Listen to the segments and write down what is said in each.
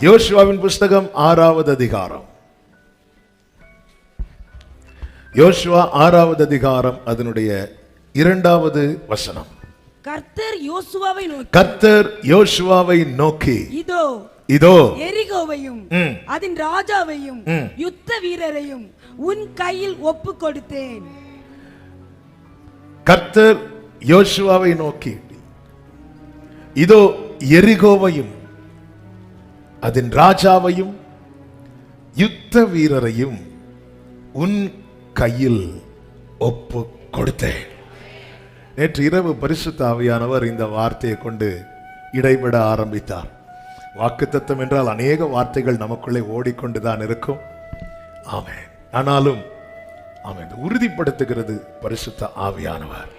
யோசுவாவின் புஸ்தகம் 6வது அதிகாரம். யோசுவா 6வது அதிகாரம் அதனுடைய 2வது வசனம். கர்த்தர் யோசுவாவை நோக்கி இதோ எரிகோவையும் அதன் ராஜாவையும் யுத்த வீரரையும் உன் கையில் ஒப்பு கொடுத்தேன். கர்த்தர் யோசுவாவை நோக்கி இதோ எரிகோவையும் அதன் ராஜாவையும் யுத்த வீரரையும் உன் கையில் ஒப்பு கொடுத்தேன். நேற்று இரவு பரிசுத்த ஆவியானவர் இந்த வார்த்தையை கொண்டு இடைபட ஆரம்பித்தார். வாக்குத்தத்தம் என்றால் அநேக வார்த்தைகள் நமக்குள்ளே ஓடிக்கொண்டுதான் இருக்கும். ஆமென். ஆனாலும் ஆமென் உறுதிப்படுத்துகிறது பரிசுத்த ஆவியானவர்.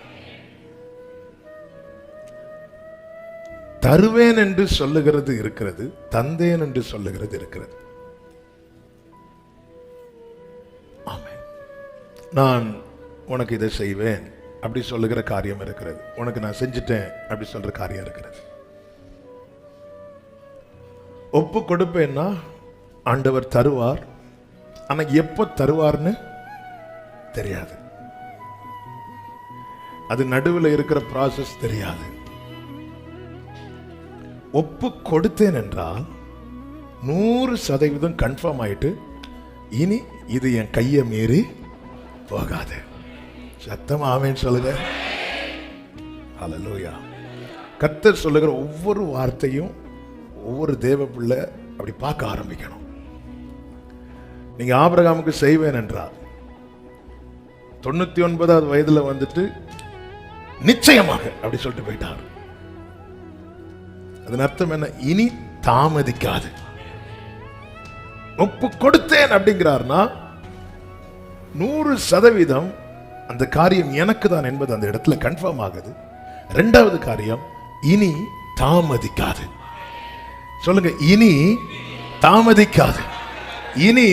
தருவேன் என்று சொல்லுகிறது இருக்கிறது, தந்தேன் என்று சொல்லுகிறது இருக்கிறது. ஆமென். நான் உனக்கு இதை செய்வேன் அப்படி சொல்லுகிற காரியம் இருக்கிறது. உனக்கு நான் செஞ்சுட்டேன் அப்படி சொல்ற காரியம் இருக்கிறது. ஒப்பு கொடுப்பேன்னா ஆண்டவர் தருவார். ஆனா எப்ப தருவார்னு தெரியாது. அது நடுவில் இருக்கிற ப்ராசஸ் தெரியாது. ஒப்பு கொடுத்தேன் என்றால் 100% கன்ஃபார்ம் ஆயிட்டு இனி இது என் கையை மீறி போகாது. சத்தம் ஆமென் சொல்லுங்க. ஹல்லேலூயா. கர்த்தர் சொல்லுகிற ஒவ்வொரு வார்த்தையும் ஒவ்வொரு தேவ பிள்ளை அப்படி பார்க்க ஆரம்பிக்கணும். நீங்க ஆபிரகாமுக்கு செய்வேன் என்றால் 99வது வயதுல வந்துட்டு நிச்சயமாக அப்படி சொல்லிட்டு போயிட்டார். அதன் அர்த்தம் என்ன? இனி தாமதிக்காது. ஒப்பு கொடுத்தேன் அப்படிங்கிறார்னா 100% அந்த காரியம் எனக்கு தான் என்பது அந்த இடத்துல கன்ஃபார்ம் ஆகுது. 2வது காரியம், இனி தாமதிக்காது. சொல்லுங்க, இனி தாமதிக்காது. இனி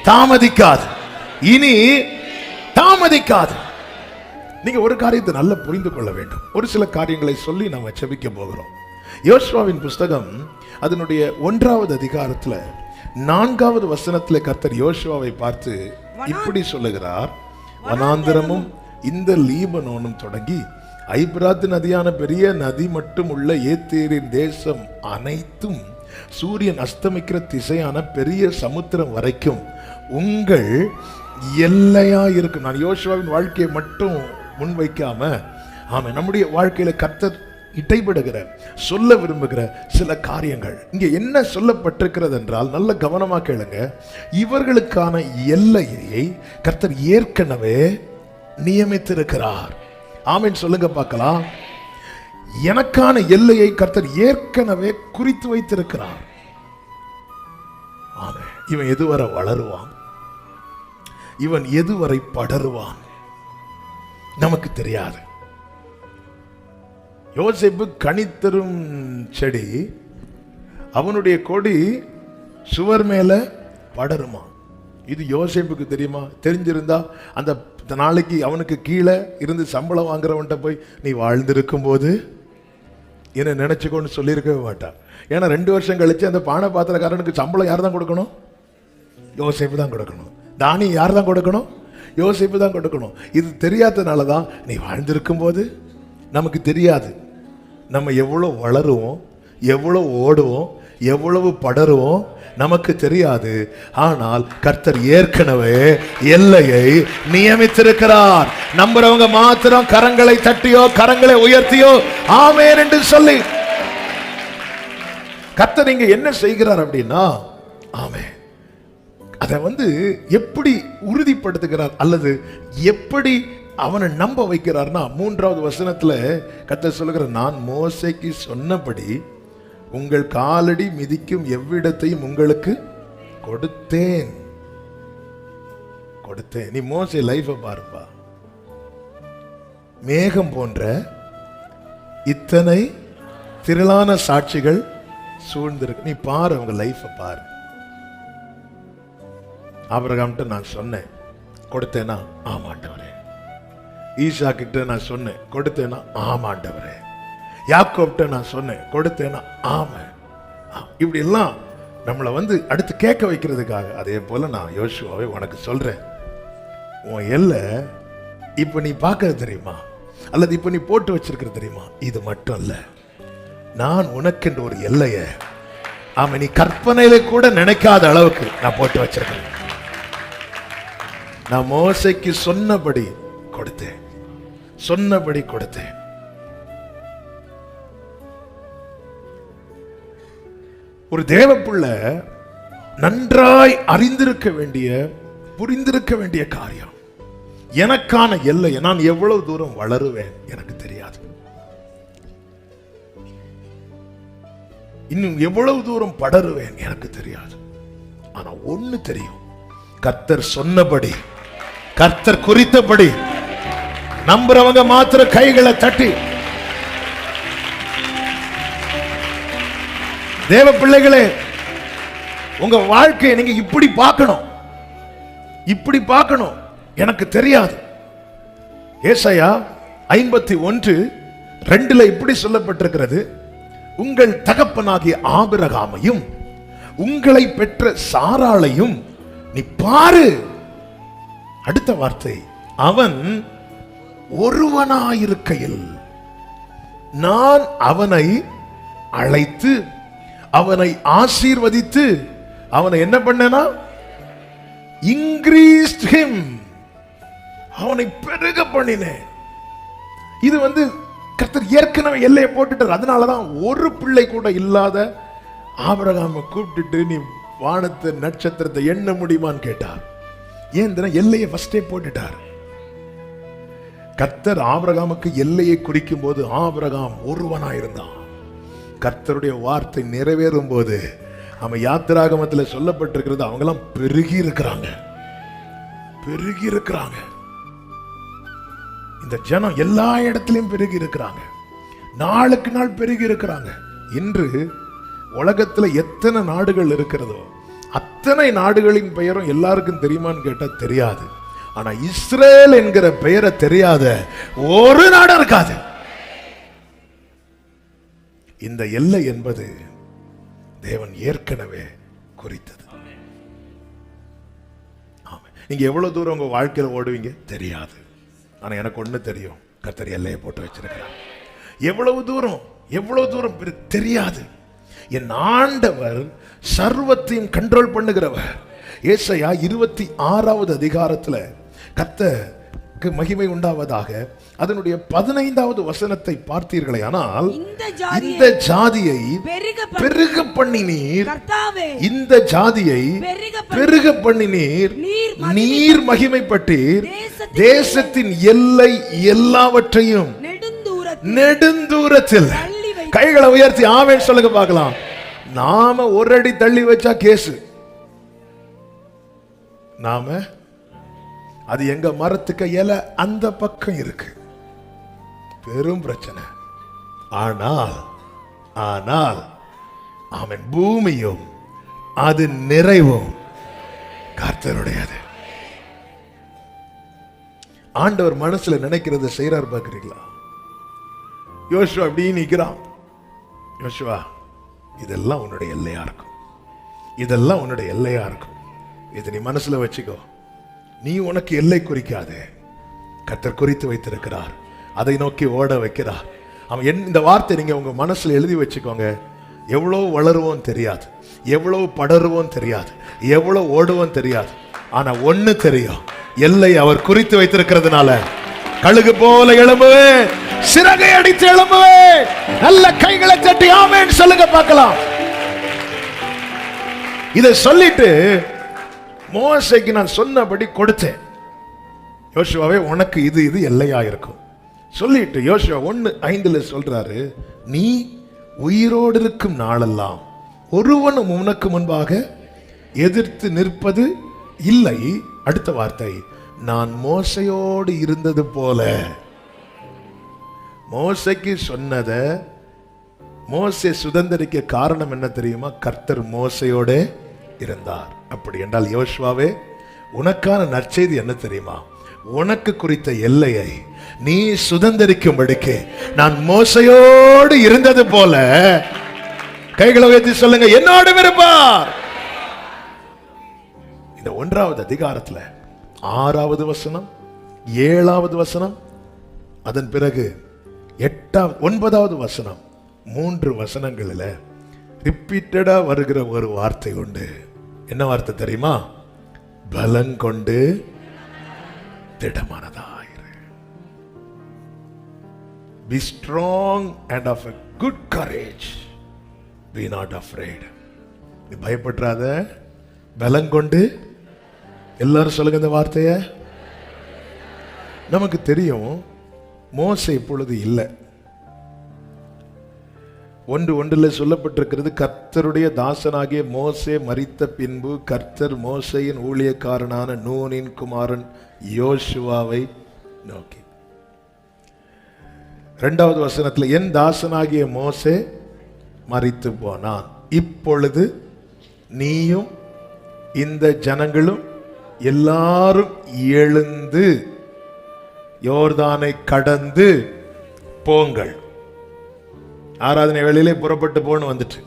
தாமதிக்காது. இனி தாமதிக்காது. நீங்க ஒரு காரியத்தை நல்லா புரிந்து கொள்ள வேண்டும். ஒரு சில காரியங்களை சொல்லி நாம ஜெபிக்க போகிறோம். யோசுவாவின் புஸ்தகம் அதனுடைய 1வது அதிகாரத்துல 4வது வசனத்துல கர்த்தர் யோசுவாவை பார்த்து இப்படி சொல்லுகிறார். வனாந்திரமும் இந்த லீபனோனும் தொடங்கி ஐபிராத் நதியான பெரிய நதி மட்டும் உள்ள ஏத்தேரின் தேசம் அனைத்தும் சூரியன் அஸ்தமிக்கிற திசையான பெரிய சமுத்திரம் வரைக்கும் உங்கள் எல்லையா இருக்கும். நான் யோசுவாவின் வாழ்க்கையை மட்டும் முன்வைக்காம ஆமா நம்முடைய வாழ்க்கையில கர்த்தர் இடைபடுகிற சொல்ல விரும்புகிற சில காரியங்கள் இங்க என்ன சொல்லப்பட்டிருக்கிறது என்றால் நல்ல கவனமா கேளுங்க. இவர்களுக்கான எல்லையை கர்த்தர் ஏற்கனவே நியமித்திருக்கிறார். ஆமென் சொல்லுங்க பார்க்கலாம். எனக்கான எல்லையை கர்த்தர் ஏற்கனவே குறித்து வைத்திருக்கிறார். ஆமென். இவன் எதுவரை வளருவான், இவன் எதுவரை படருவான் நமக்கு தெரியாது. யோசேப்பு கனித்தரும் செடி, அவனுடைய கொடி சுவர் மேல படருமா. இது யோசேப்புக்கு தெரியுமா? தெரிஞ்சிருந்தா அந்த நாளைக்கு அவனுக்கு கீழே இருந்து சம்பளம் வாங்குறவன்ட்ட போய் நீ வாழ்ந்திருக்கும் போது என்ன நினைச்சுக்கோன்னு சொல்லியிருக்கவே மாட்டான். ஏன்னா 2 வருஷம் கழிச்சு அந்த பானை பாத்திரக்காரனுக்கு சம்பளம் யார் தான் கொடுக்கணும்? யோசேப்பு தான் கொடுக்கணும். தானி யார் தான் கொடுக்கணும்? யோசேப்பு தான் கொடுக்கணும். இது தெரியாதனால தான் நீ வாழ்ந்திருக்கும் போது நமக்கு தெரியாது நம்ம எவ்வளவு வளருவோம், எவ்வளவு ஓடுவோம், எவ்வளவு படருவோம் நமக்கு தெரியாது. ஆனால் கர்த்தர் ஏற்கனவே எல்லையை நியமித்திருக்கிறார். நம்புறவங்க மாத்திரம் கரங்களை தட்டியோ கரங்களை உயர்த்தியோ ஆமென் என்று சொல்லி கர்த்தர் இங்க என்ன செய்கிறார் அப்படின்னா ஆமென் அதை எப்படி உறுதிப்படுத்துகிறார் அல்லது எப்படி அவனை நம்ப வைக்கிறார்னா 3வது வசனத்துல கர்த்தர் சொல்லுகிற, நான் மோசேக்கு சொன்னபடி உங்கள் காலடி மிதிக்கும் எவ்விடத்தையும் உங்களுக்கு கொடுத்தேன். நீ மோசே லைஃப பாருப்பா. மேகம் போன்ற இத்தனை திரளான சாட்சிகள் சூழ்ந்திருக்கு. நீ பாரு, அவங்க லைஃப பாரு. ஆபிரகாம்கிட்ட நான் சொன்னேன், கொடுத்தேனா? ஆமாண்டவரே. ஈசா கிட்ட நான் சொன்னேன், கொடுத்தேனா? ஆமாண்டவரே. யாக்கோப்ட்ட நான் சொன்னேன், கொடுத்தேனா? ஆமா. இப்படி எல்லாம் நம்மளை அடுத்து கேட்க வைக்கிறதுக்காக. அதே போல நான் யோசுவாவே உனக்கு சொல்றேன், உன் எல்லை இப்ப நீ பார்க்கறது தெரியுமா, அல்லது இப்ப நீ போட்டு வச்சிருக்கிறது தெரியுமா? இது மட்டும் இல்ல, நான் உனக்கென்று ஒரு எல்லைய ஆமா நீ கற்பனையில கூட நினைக்காத அளவுக்கு நான் போட்டு வச்சிருக்கேன். நான் மோசைக்கு சொன்னபடி கொடுத்தேன், சொன்னபடி கொடுத்தேன். ஒரு தேவப்புள்ள நன்றாய் அறிந்திருக்க வேண்டிய, புரிந்திருக்க வேண்டிய காரியம், எனக்கான எல்லை, நான் எவ்வளவு தூரம் வளருவேன் எனக்கு தெரியாது, இன்னும் எவ்வளவு தூரம் படருவேன் எனக்கு தெரியாது. ஆனா ஒண்ணு தெரியும், கர்த்தர் சொன்னபடி, கர்த்தர் குறித்தபடி நம்புறவங்க மாத்திர கைகளை தட்டி. தேவ பிள்ளைகளே, உங்க வாழ்க்கையை நீங்க இப்படி பார்க்கணும், இப்படி பார்க்கணும். எனக்கு தெரியாது. ஏசாயா 51:2 இப்படி சொல்லப்பட்டிருக்கிறது, உங்கள் தகப்பனாகிய ஆபிரகாமையும் உங்களை பெற்ற சாராளையும் நீ பாரு. அடுத்த வார்த்தை, அவன் ஒருவனாயிருக்கையில் நான் அவனை அழைத்து அவனை ஆசீர்வதித்து அவனை என்ன பண்ணனா, increased him, அவனை பெருக பண்ணினேன். இது கர்த்தர் ஏற்கனவே எல்லையை போட்டுட்டார். அதனாலதான் ஒரு பிள்ளை கூட இல்லாத ஆபிரகாமை கூப்பிட்டுட்டு நீ வானத்தை நட்சத்திரத்தை எண்ண முடியுமான்னு கேட்டார். ஏன் எல்லையை ஃபர்ஸ்டே போட்டுட்டார். கர்த்தர் ஆபிரகாமுக்கு எல்லையை குறிக்கும் போது ஆபிரகாம் ஒருவனாயிருந்தான். கர்த்தருடைய வார்த்தை நிறைவேறும் போது அவன் யாத்திராகமத்தில் சொல்லப்பட்டிருக்கிறது, அவங்கெல்லாம் பெருகி இருக்கிறாங்க, பெருகி இருக்கிறாங்க. இந்த ஜனம் எல்லா இடத்திலும் பெருகி இருக்கிறாங்க, நாளுக்கு நாள் பெருகி இருக்கிறாங்க. இன்று உலகத்துல எத்தனை நாடுகள் இருக்கிறதோ அத்தனை நாடுகளின் பெயரும் எல்லாருக்கும் தெரியுமான்னு கேட்டா தெரியாது. ஆனா இஸ்ரேல் என்கிற பெயரை தெரியாத ஒரு நாடு இருக்காது. இந்த எல்லை என்பது தேவன் ஏற்கனவே குறித்தது. நீங்க எவ்வளவு தூரம் உங்க வாழ்க்கையில் ஓடுவீங்க தெரியாது. ஆனா எனக்கு ஒண்ணு தெரியும், கர்த்தர் எல்லையை போட்டு வச்சிருக்கிறார். எவ்வளவு தூரம் தெரியாது. என் ஆண்டவர் சர்வத்தையும் கண்ட்ரோல் பண்ணுகிறவர். ஏசாயா 26வது அதிகாரத்துல கர்த்தருக்கு மகிமை உண்டாவதாக அதனுடைய 15வது வசனத்தை பார்த்தீர்களே, ஆனால் இந்த ஜாதியை பெருக பண்ணினீர், இந்த ஜாதியை பெருக பண்ணினீர், நீர் மகிமைப்பட்டீர், தேசத்தின் எல்லை எல்லாவற்றையும் நெடுந்தூரத்தில். கைகளை உயர்த்தி ஆமென் சொல்லுங்க பார்க்கலாம். நாம ஒரு அடி தள்ளி வச்சா கேசு, நாம அது எங்க மரத்துக்கு இலை அந்த பக்கம் இருக்கு, பெரும் பிரச்சனை. ஆனால் ஆமென், பூமியும் அது நிறைவும் கர்த்தருடையது. ஆண்டவர் மனசுல நினைக்கிறது செய்யறார் பாக்குறீங்களா? யோசுவா அப்படி நிக்கிறான். யோசுவா, இதெல்லாம் உன்னுடைய எல்லையா இருக்கும், இதெல்லாம் உன்னுடைய எல்லையா இருக்கும். இதை நீ மனசுல வச்சுக்கோ. நீ உனக்கு எல்லை குறிக்காதே, கர்த்தர் குறித்து வைத்திருக்கிறார், அதை நோக்கி ஓட வைக்கிறார். அவன் இந்த வார்த்தை நீங்க உங்க மனசுல எழுதி வச்சுக்கோங்க. எவ்வளவு வளருவோம் தெரியாது, எவ்வளவு படருவோம் தெரியாது, எவ்வளவு ஓடுவோம் தெரியாது. ஆனா ஒண்ணு தெரியும், எல்லை அவர் குறித்து வைத்திருக்கிறதுனால கழுகு போல எழும்புவே, சிறகை அடித்து எழும்புவே. நல்ல கைகளை தட்டி ஆமென் சொல்லுங்க பார்க்கலாம். இதை சொல்லிட்டு மோசேக்கு நான் சொன்னபடி கொடுத்தேன். யோசுவாவே உனக்கு இது எல்லையா இருக்கும் சொல்லிட்டு யோசுவா 1:5 சொல்றாரு, நீ உயிரோடு இருக்கும் நாளெல்லாம் ஒருவனும் உனக்கு முன்பாக எதிர்த்து நிற்பது இல்லை. அடுத்த வார்த்தை, நான் மோசையோடு இருந்தது போல. மோசைக்கு சொன்னத மோசே சுதந்திரிக்க காரணம் என்ன தெரியுமா? கர்த்தர் மோசையோட இருந்தார். அப்படி என்றால் யோசுவாவே, உனக்கான நற்செய்தி என்ன தெரியுமா? உனக்கு குறித்த எல்லையை நீ சுதந்திரிக்கும்படிக்கு நான் மோசையோடு இருந்தது போல கைகளை உயர்த்தி சொல்லுங்க, என்னோடு இருப்பார். இந்த 1வது அதிகாரத்துல 6வது வசனம், 7வது வசனம், அதன் பிறகு 9வது வசனம், 3 வசனங்களில் ரிப்பீட்டடா வருகிற ஒரு வார்த்தை உண்டு. என்ன வார்த்தை தெரியுமா? பலங்கொண்டு திடமானதாயிரு. Be strong and of a good courage. Be not afraid. நீ பயப்படாத, பலங்கொண்டு. எல்லாரும் சொல்லுங்க இந்த வார்த்தைய. நமக்கு தெரியும் மோசே இப்பொழுது இல்லை. 1:1 சொல்லப்பட்டிருக்கிறது, கர்த்தருடைய தாசனாகிய மோசே மரித்த பின்பு கர்த்தர் மோசேயின் ஊழியக்காரனான நூனின் குமாரன் யோசுவாவை நோக்கி. 2வது வசனத்தில், என் தாசனாகிய மோசே மரித்து போனான், இப்பொழுது நீயும் இந்த ஜனங்களும் எல்லாரும் எழுந்து யோர்தானை கடந்து போங்கள். ஆராதனை வேளையிலே புறப்பட்டு போன்னு வந்துட்டு,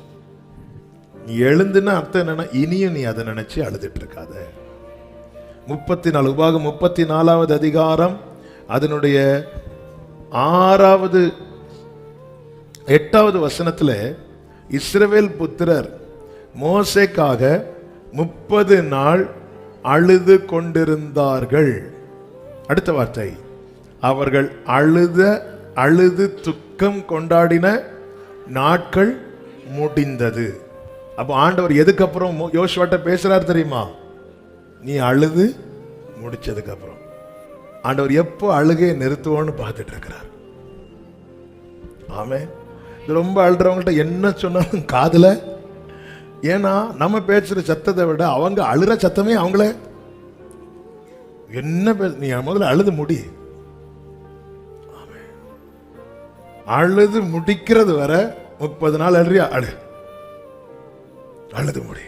நீ எழுந்துன்னா அர்த்தம் என்னன்னா, இனியும் நீ அதை நினைச்சு அழுதுட்டு இருக்காத. 34 உபாகம் 34வது அதிகாரம் அதனுடைய 6வது 8வது வசனத்துல, இஸ்ரவேல் புத்திரர் மோசேக்காக 30 நாள் அழுது கொண்டிருந்தார்கள். அடுத்த வார்த்தை, அவர்கள் அழுது துக்கம் கொண்டாடின நாட்கள் முடிந்தது. அப்போ ஆண்டவர் எதுக்கப்புறம் யோசுவாட்ட பேசுறார் தெரியுமா? நீ அழுது முடிச்சதுக்கு அப்புறம். ஆண்டவர் எப்போ அழுகையை நிறுத்துவோன்னு பார்த்துட்டு இருக்கிறார். ஆமே. இது ரொம்ப அழுறவங்கள்ட்ட என்ன சொன்னாலும் காதுல, ஏன்னா நம்ம பேசுற சத்தத்தை விட அவங்க அழுற சத்தமே அவங்கள என்ன நீ முதல்ல அழுது முடி. அழுது முடிக்கிறது வர 30 நாள் அழுறியா, அழுது முடி.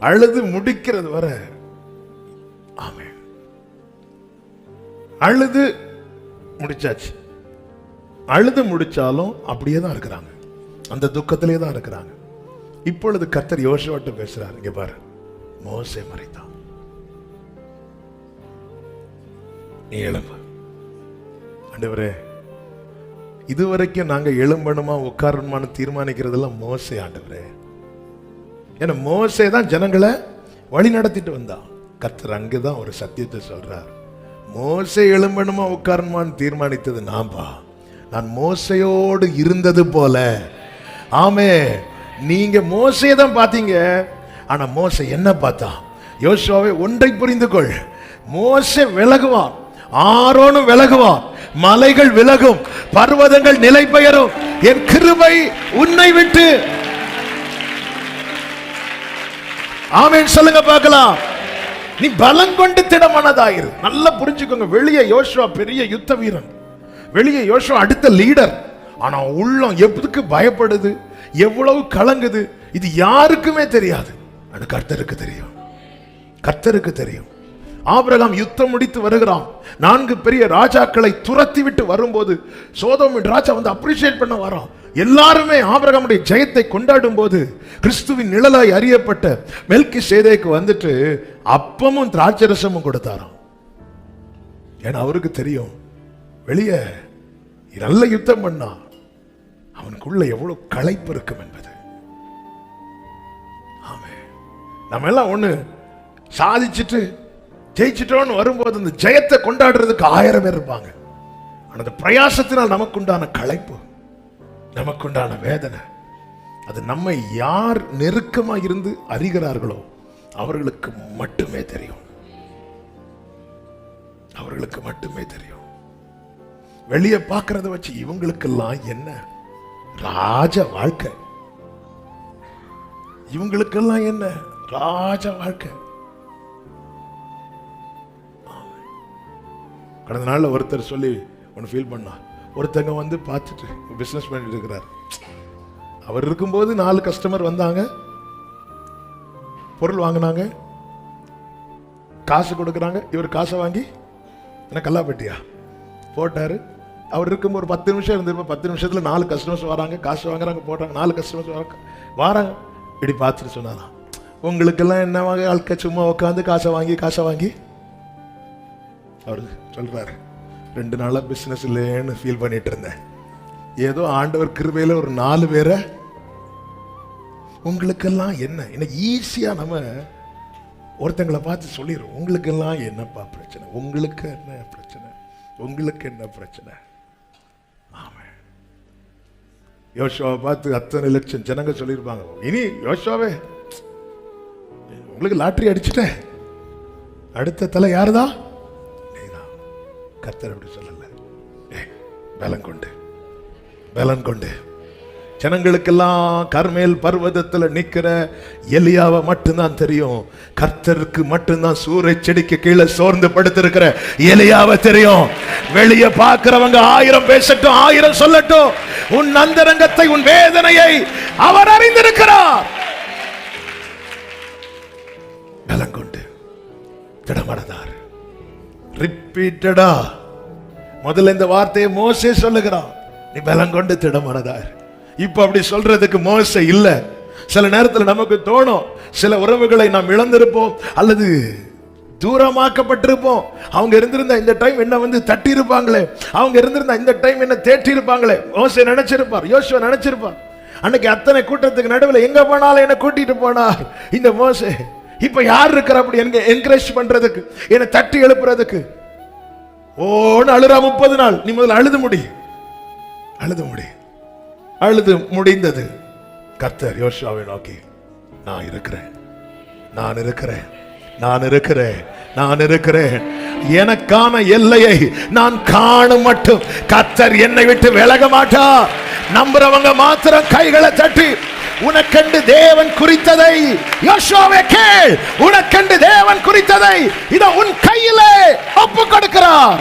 அழுது முடிக்கிறது வர. ஆமே. அழுது முடிச்சாச்சு. அழுது முடிச்சாலும் அப்படியே தான் இருக்கிறாங்க, அந்த துக்கத்திலே தான் இருக்கிறாங்க. இப்பொழுது கர்த்தர் யோசுவாட்ட பேசுறார். இங்க பாரு, மோசே மரித்தான், நீ எழும்பு. ஆண்டவரே, இதுவரைக்கும் நாங்க எழும்பணுமா உட்காரணுமான்னு தீர்மானிக்கிறதெல்லாம் மோசே ஆண்டவரே. ஏன்னா மோசே தான் ஜனங்களை வழி நடத்திட்டு வந்தான். கர்த்தர் அங்குதான் ஒரு சத்தியத்தை சொல்றார். மோசே எழும்பணுமா உட்காரணுமான்னு தீர்மானித்தது நான்பா. நான் மோசையோடு இருந்தது போல. ஆமே. நீங்க மோசையை தான் பார்த்தீங்க, ஆனா மோசே என்ன பார்த்தா? யோசுவாவை ஒன்றை புரிந்து கொள், மோசே விலகுவான், ஆரோனும் விலகுவான், மலைகள் விலகும், பர்வதங்கள் நிலை பெயரும், என் கிருபை உன்னை விட்டு. ஆமென் சொல்லுங்க பார்க்கலாம். நீ பலம் கொண்டு திடமானதாயிரு. நல்லா புரிஞ்சுக்கோங்க. வெளியே யோசுவா பெரிய யுத்த வீரன், வெளியே யோசுவா அடுத்த லீடர், ஆனா உள்ளம் எதுக்கு பயப்படுது, எவ்வளவு கலங்குது, இது யாருக்குமே தெரியாது. அது கர்த்தருக்கு தெரியும். கர்த்தருக்கு தெரியும். ஆபிரகாம் யுத்தம் முடித்து வருகிறான். 4 பெரிய ராஜாக்களை துரத்தி விட்டு வரும்போது சோதோமின் ராஜா வந்து அப்ரிஷியேட் பண்ண வரான். எல்லாருமே ஆபிரகாமுடைய ஜெயத்தை கொண்டாடும் போது கிறிஸ்துவின் நிழலாய் அறியப்பட்ட மெல்கிசேதேக்கு வந்துட்டு அப்பமும் திராட்சரசமும் கொடுத்தாராம். ஏன்னா அவருக்கு தெரியும், வெளியே நல்ல யுத்தம் பண்ணா அவனுக்குள்ள எவ்வளவு களைப்பு இருக்கும் என்பது. ஆமே. நம்ம எல்லாம் ஒண்ணு சாதிச்சுட்டு ஜெயிச்சிட்டோன்னு வரும்போது அந்த ஜெயத்தை கொண்டாடுறதுக்கு 1000 பேர் இருப்பாங்க. ஆனால் அந்த பிரயாசத்தினால் நமக்குண்டான களைப்பு, நமக்குண்டான வேதனை, அது நம்மை யார் நெருக்கமா இருந்து அறிகிறார்களோ அவர்களுக்கு மட்டுமே தெரியும். அவர்களுக்கு மட்டுமே தெரியும். வெளியே பார்க்கறத வச்சு இவங்களுக்கெல்லாம் என்ன ராஜ வாழ்க்கை, இவங்களுக்கெல்லாம் என்ன ராஜ வாழ்க்கை. கடந்த நாளில் ஒருத்தர் சொல்லி ஒன்று ஃபீல் பண்ணா. ஒருத்தங்க வந்து பார்த்துட்டு பிஸ்னஸ் பண்ணிட்டு இருக்கிறார். அவர் இருக்கும்போது 4 கஸ்டமர் வந்தாங்க, பொருள் வாங்கினாங்க, காசு கொடுக்குறாங்க. இவர் காசை வாங்கி என்ன கல்லாப்பட்டியா போட்டாரு, அவர் இருக்கும் ஒரு 10 நிமிஷம் இருந்திருப்போம். 10 நிமிஷத்துல 4 கஸ்டமர்ஸ் வராங்க, காசு வாங்குறாங்க, போடுறாங்க. 4 கஸ்டமர்ஸ் வராங்க. இப்படி பார்த்துட்டு சொன்னாலாம், உங்களுக்கெல்லாம் என்ன வாழ்க்கை, சும்மா உட்காந்து காசை வாங்கி. அவரு சொல்றாரு, 2 நாளா பிசினஸ் இல்லைன்னு ஃபீல் பண்ணிட்டு இருந்தேன். ஏதோ ஆண்டவர் கிருபையில ஒரு 4 பேரை. உங்களுக்கெல்லாம் என்ன ஈஸியா நம்ம ஒருத்தங்களை பார்த்து சொல்லிடுறோம், உங்களுக்கெல்லாம் என்னப்பா பிரச்சனை, உங்களுக்கு என்ன பிரச்சனை. ஆமா, யோசுவாவை பார்த்து அத்தனை லட்சம் ஜனங்க சொல்லியிருப்பாங்க, இனி யோசுவாவே உங்களுக்கு லாட்டரி அடிச்சுட்டேன், அடுத்த தலை யாருதான்? நீதான். கர்த்தர் அப்படி சொல்லல, பலன் கொண்டு ஜனங்களுக்கெல்லாம் கர்மேல் பர்வதத்துல நிக்கிற எலியாவை மட்டும்தான் தெரியும். கர்த்தருக்கு மட்டும்தான் சூறை செடிக்கு கீழே சோர்ந்து படுத்திருக்கிற எலியாவை தெரியும். வெளியே பார்க்கிறவங்க 1000 பேசட்டும், 1000 சொல்லட்டும், உன் அந்தரங்கத்தை, உன் வேதனையை அவர் அறிந்திருக்கிறார். பலன் கொண்டு திடமனதார். ரிப்பீட்டடா முதல்ல இந்த வார்த்தையை மோசே சொல்லுகிறான், நீ பலன் கொண்டு திடமனதார். இப்ப அப்படி சொல்றதுக்கு மோசே இல்ல. சில நேரத்தில் நமக்கு தோணும், சில உறவுகளை நாம் இழந்திருப்போம் அல்லது தூரமாக்கப்பட்டிருப்போம். அவங்க இருந்திருந்தா இந்த டைம் என்ன தட்டி இருப்பாங்களே, அவங்க இருந்திருந்தா இந்த டைம் என்ன தேற்றி இருப்பாங்களே. மோசே நினைச்சிருப்பார், யோசுவா நினைச்சிருப்பார். அன்னைக்கு அத்தனை கூட்டத்துக்கு நடுவில் எங்க போனாலும் என்ன கூட்டிட்டு போனார் இந்த மோசே. இப்ப யார் இருக்கிற அப்படி என்கரேஜ் பண்றதுக்கு, என்னை தட்டி எழுப்புறதுக்கு? ஓன்னு அழுறா 30 நாள். நீ முதல்ல அழுது முடிந்தது. கர்த்தர் யோசுவாவை நோக்கி, நான் இருக்கிறேன், எனக்கான எல்லையை நான் காணும் மட்டும் கர்த்தர் என்னை விட்டு விலக மாட்டார். நம்புறவங்க மாத்திரம் கைகளை தட்டி, உனக்கென்று தேவன் குறித்ததை யோசுவாவே கேள், உனக்கென்று தேவன் குறித்ததை இத உன் கையிலே ஒப்பு கொடுக்கிறார்.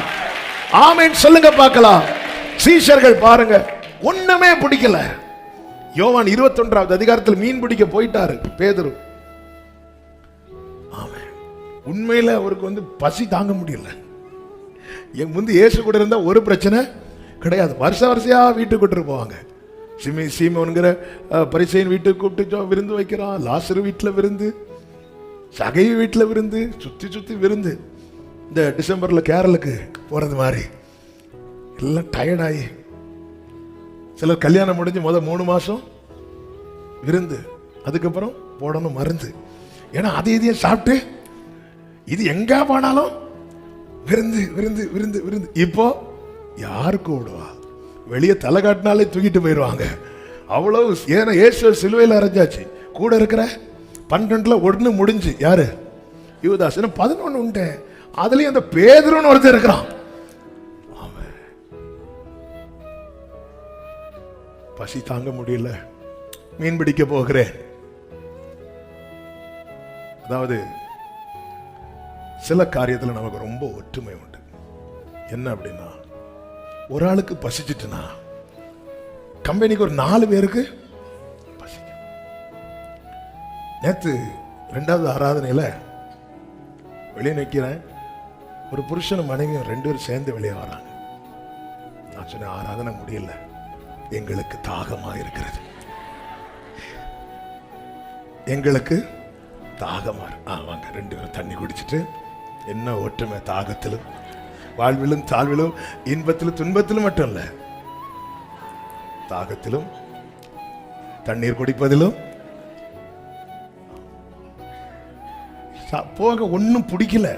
ஆமென் சொல்லுங்க பார்க்கலாம். சீஷர்கள் பாருங்க, ஒண்ணுமே பிடிக்கல. யோவான் 21வது அதிகாரத்தில் மீன் பிடிக்க போயிட்டாரு பேதுரு. ஆமென். உண்மையில அவருக்கு பசி தாங்க முடியல. என் முந்தி இயேசு கூட இருந்தா ஒரு பிரச்சனை கிடையாது. வருஷா வீட்டுக்கு கூட்டு போவாங்க. சீமோன்கிற பரிசேயன் வீட்டுக்கு கூப்பிட்டு விருந்து வைக்கிறான். லாசரு வீட்டுல விருந்து, சகை வீட்டுல விருந்து, சுத்தி விருந்து. இந்த டிசம்பர்ல கேரளுக்கு போறது மாதிரி எல்லாம் டயர்டாயி, சிலர் கல்யாணம் முடிஞ்சு 3 மாசம் விருந்து, அதுக்கப்புறம் போடணும் மருந்து. ஏன்னா இதையும் சாப்பிட்டு இது எங்க போனாலும் விருந்து. இப்போ யாருக்கு விடுவா? வெளியே தலை காட்டினாலே தூக்கிட்டு போயிடுவாங்க. அவ்வளவு. ஏன்னா இயேசு சிலுவையில் அரைஞ்சாச்சு. கூட இருக்கிற 12ல 1 முடிஞ்சு. யாரு? யூதாஸ். 11 உண்டு. அதுலயும் அந்த பேதுருன்னு ஒருத்தர் இருக்கிறான். பசி தாங்க முடியல, மீன் பிடிக்க போகிறேன். அதாவது சில காரியத்துல நமக்கு ரொம்ப ஒற்றுமை உண்டு. என்ன அப்படின்னா, ஒரு ஆளுக்கு பசிச்சுட்டுனா கம்பெனிக்கு ஒரு 4 பேருக்கு பசிக்கும். நேத்து 2வது ஆராதனையில வெளியே நிற்கிறேன். ஒரு புருஷனும் மனைவியும் 2 பேரும் சேர்ந்து வெளியே வராங்க. நான் சொன்னேன், ஆராதனை முடியல, எங்களுக்கு தாகமா இருக்கிறது. எங்களுக்கு தாகமா. வாங்க 2 பேரும் தண்ணி குடிச்சிட்டு, என்ன ஒற்றுமை தாகத்திலும் வாழ்விலும் தாழ்விலும் இன்பத்திலும் துன்பத்திலும் மட்டும் இல்ல, தாகத்திலும் தண்ணீர் குடிப்பதிலும். போக ஒன்னும் பிடிக்கல,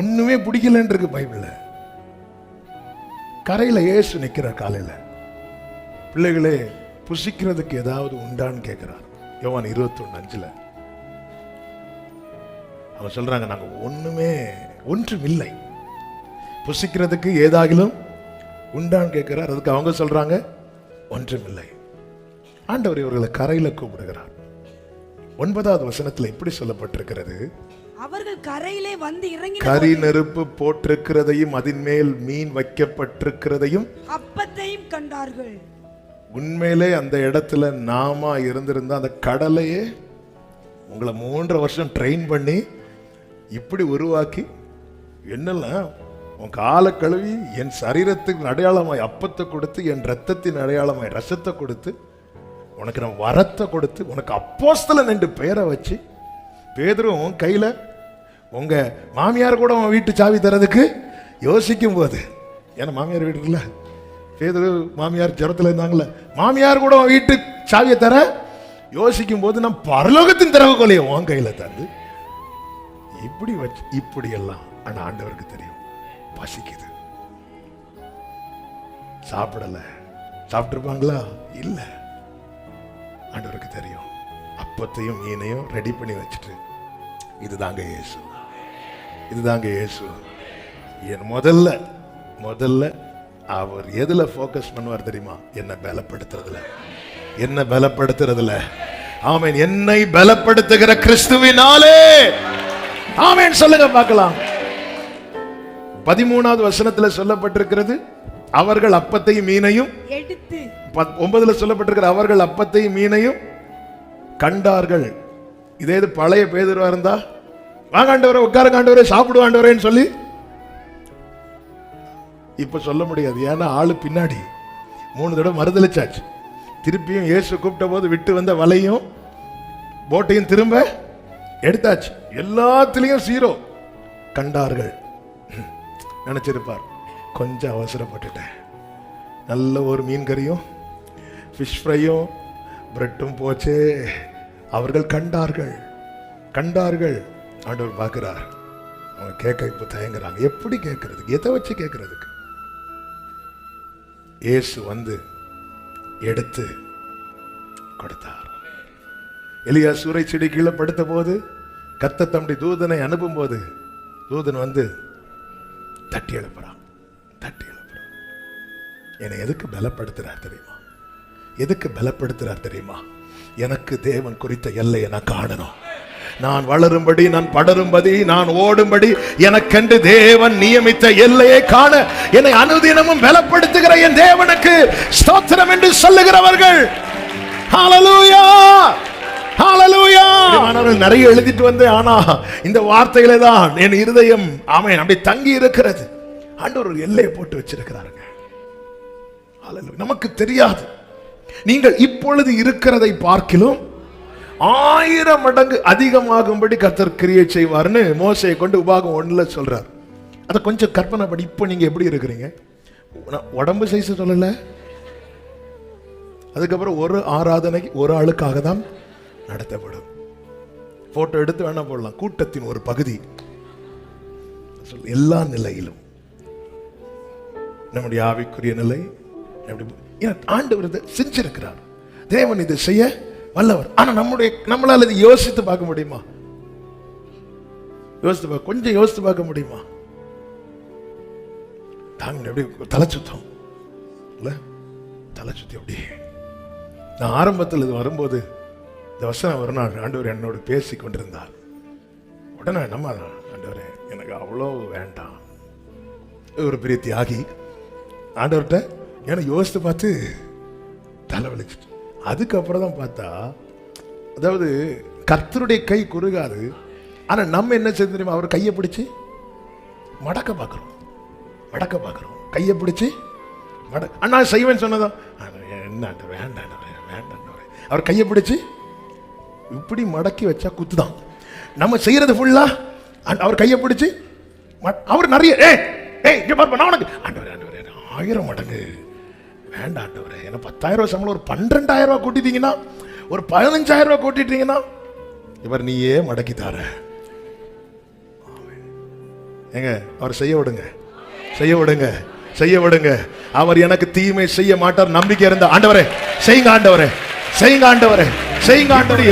ஒண்ணுமே பிடிக்கலன்னு இருக்கு பைபிள்ல. கரையில இயேசு நிக்கிறார். காலையில பிள்ளைகளே புசிக்கிறதுக்கு ஏதாவது உண்டான்னு கேட்கிறார். யோவான் 21:5 அவன் சொல்றாங்க, நாங்க ஒன்றும் இல்லை, புசிக்கிறதுக்கு ஏதாகிலும் உண்டான்னு கேட்கிறார். அதுக்கு அவங்க சொல்றாங்க, ஒன்றும் இல்லை. ஆண்டவர் இவர்களை கரையில கூப்பிடுகிறார். 9வது வசனத்துல இப்படி சொல்லப்பட்டிருக்கிறது, அவர்கள் கரையிலே வந்து இறங்கி கரி நெருப்பு போட்டிருக்கிறதையும் அதன் மேல் மீன் வைக்கப்பட்டிருக்கிறதையும் அப்பத்தையும் கண்டார்கள். உண்மையிலே அந்த இடத்துல நாம இருந்திருந்தா அந்த கடலையே உங்களை 3 வருஷம் ட்ரெயின் பண்ணி இப்படி உருவாக்கி என்னெல்லாம் உன் காலை கழுவி என் சரீரத்துக்கு அடையாளமாய் அப்பத்தை கொடுத்து, என் ரத்தத்தின் அடையாளமாய் ரசத்தை கொடுத்து, உனக்கு நான் வரத்தை கொடுத்து, உனக்கு அப்போஸ்தலன் என்று பெயரை வச்சு, பேதுரு உன் கையில உங்க மாமியார் கூட உன் வீட்டு சாவி தரதுக்கு யோசிக்கும் போது, ஏன்னா மாமியார் வீடு இல்ல, பேதுரு மாமியார் ஜரத்துல இருந்தாங்கல்ல, மாமியார் கூட உன் வீட்டு சாவியை தர யோசிக்கும் போது, நான் பரலோகத்தின் திறவுகோலையை உன் கையில தந்து இப்படி வச்சு, இப்படி எல்லாம். ஆனா ஆண்டவருக்கு தெரியும் பசிக்குது, சாப்பிடல. சாப்பிட்டுருப்பாங்களா? இல்ல. ஆண்டவருக்கு தெரியும். அப்பத்தையும் மீனையும் ரெடி பண்ணி வச்சுட்டு, இதுதாங்க இயேசு, இதுதாங்க இயேசு. என் முதல்ல அவர் எதுல போக்கஸ் பண்ணுவார் தெரியுமா? என்ன பலப்படுத்துறதுல, என்ன பலப்படுத்துறதுல. ஆமென். என்னை பலப்படுத்துகிற கிறிஸ்துவினாலே. ஆமென் சொல்லுங்க பார்க்கலாம். 13வது வசனத்துல சொல்லப்பட்டிருக்கிறது, அவர்கள் அப்பத்தையும் மீனையும் எடுத்து. 9ல சொல்லப்பட்டிருக்கிற, அவர்கள் அப்பத்தையும் மீனையும் கண்டார்கள். இதே இது பழைய பேதுருவா இருந்தா, வாங்க ஆண்டவரே, உட்காருங்க ஆண்டவரே, சாப்பிடுவா ஆண்டவரேன்னு சொல்லி இப்ப சொல்ல முடியாது. ஏன்னா ஆளு பின்னாடி 3 தடவை மறுதளிச்சாச்சு. திருப்பியும் இயேசு கூப்பிட்ட போது விட்டு வந்த வலையும் போட்டையும் திரும்ப எடுத்தாச்சு. எல்லாத்திலையும் 0. கண்டார்கள். நினைச்சிருப்பார், கொஞ்சம் அவசரப்பட்டுட்டேன், நல்ல ஒரு மீன் கறியும் ஃபிஷ் ஃப்ரையும் பிரெட்டும் போச்சே. அவர்கள் கண்டார்கள். ஆண்டவர் பார்க்கிறார். அவங்க கேட்க இப்போ தயங்குறாங்க. எப்படி கேட்கறதுக்கு? எதை வச்சு கேட்கறதுக்கு? இயேசு வந்து எடுத்து கொடுத்தார். எலியா சூறை செடி கீழே படுத்த போது, கர்த்தர் தம்முடைய தூதனை அனுப்பும் போது, தூதன் வந்து தட்டி எழுப்புறான். என்னை எதுக்கு பலப்படுத்துறார் தெரியுமா? எதுக்கு பலப்படுத்துறார் தெரியுமா? எனக்கு தேவன் குறித்த எல்லையை நான் காணணும். நான் வளரும்படி, நான் படரும்படி, நான் ஓடும்படி எனக்கென்று தேவன் நியமித்த எல்லையை காண என்னை அனுதினமும் பலப்படுத்துகிற என் தேவனுக்கு ஸ்தோத்திரம் என்று சொல்லுகிறவர்கள். ஹalleluya, ஹalleluya. நிறைய எழுதிட்டு வந்தேன், ஆனா இந்த வார்த்தைகளே தான் என் இருதயம் ஆமென் அப்படி தங்கி இருக்கிறது. ஆண்டவர் ஒரு எல்லையை போட்டு வச்சிருக்கிறாருங்க. ஹalleluya. நமக்கு தெரியாது. நீங்கள் இப்பொழுது இருக்கிறதை பார்க்கிலும் 1000 மடங்கு அதிகமாகும்படி கர்த்தர் கிரியை செய்வார்னு மோசையை கொண்டு உபாகம் 1ல சொல்றார். அதை கொஞ்சம் கற்பனை பண்ணி, இப்போ நீங்க எப்படி இருக்கிறீங்க? உடம்பு சைஸ் சொல்லல. அதுக்கப்புறம் ஒரு ஆராதனைக்கு ஒரு ஆளுக்காக தான் நடத்தப்படும். போட்டோ எடுத்து வேணா போடலாம். கூட்டத்தின் ஒரு பகுதி. எல்லா நிலையிலும் நம்முடைய ஆவிக்குரிய நிலை ஆண்டவர் செஞ்சிருக்கிறார். தேவன் இதை செய்ய வல்லவர். ஆனா நம்மளால இதை யோசித்து பார்க்க முடியுமா? கொஞ்சம் யோசித்து பார்க்க முடியுமா? தாங்க எப்படி தலை சுத்தம் இல்ல, தலை சுத்தி அப்படி. நான் ஆரம்பத்தில் இது வரும்போது, இந்த வசனம் ஒரு நாள் ஆண்டவர் என்னோடு பேசி கொண்டிருந்தார். உடனே நம்ம ஆண்டவரே எனக்கு அவ்வளோ வேண்டாம், ஒரு பெரிய தியாகி ஆண்டவர்கிட்ட ஏன்னா யோசித்து பார்த்து தலைவலிச்சு. அதுக்கப்புறம் தான் பார்த்தா, அதாவது கர்த்தருடைய கை குறுகாது. ஆனா நம்ம என்ன செய்ய தெரியுமா? அவர் கையை பிடிச்சு மடக்க பார்க்கிறோம். கையை பிடிச்சு அண்ணா செய்வேன்னு சொன்னதான் என்ன வேண்டாம். அவர் கையை பிடிச்சு இப்படி மடக்கி வச்சா குத்துதான். நம்ம செய்யறது ஃபுல்லா அவர் கையை பிடிச்சு அவர் நிறைய உனக்கு ஆண்டவரே 1000 மடங்கு வேண்டாம் ஆண்டவரே. ஏன்னா 10,000 சம்பளம் ஒரு 12,000 கூட்டிட்டீங்கன்னா, ஒரு 15,000 கூட்டிட்டீங்கன்னா, இவர் நீயே மடக்கி தார. ஏங்க அவர் செய்ய விடுங்க. அவர் எனக்கு தீமை செய்ய மாட்டார் நம்பிக்கை இருந்த ஆண்டவரே செய்யுங்க ஆண்டவரே.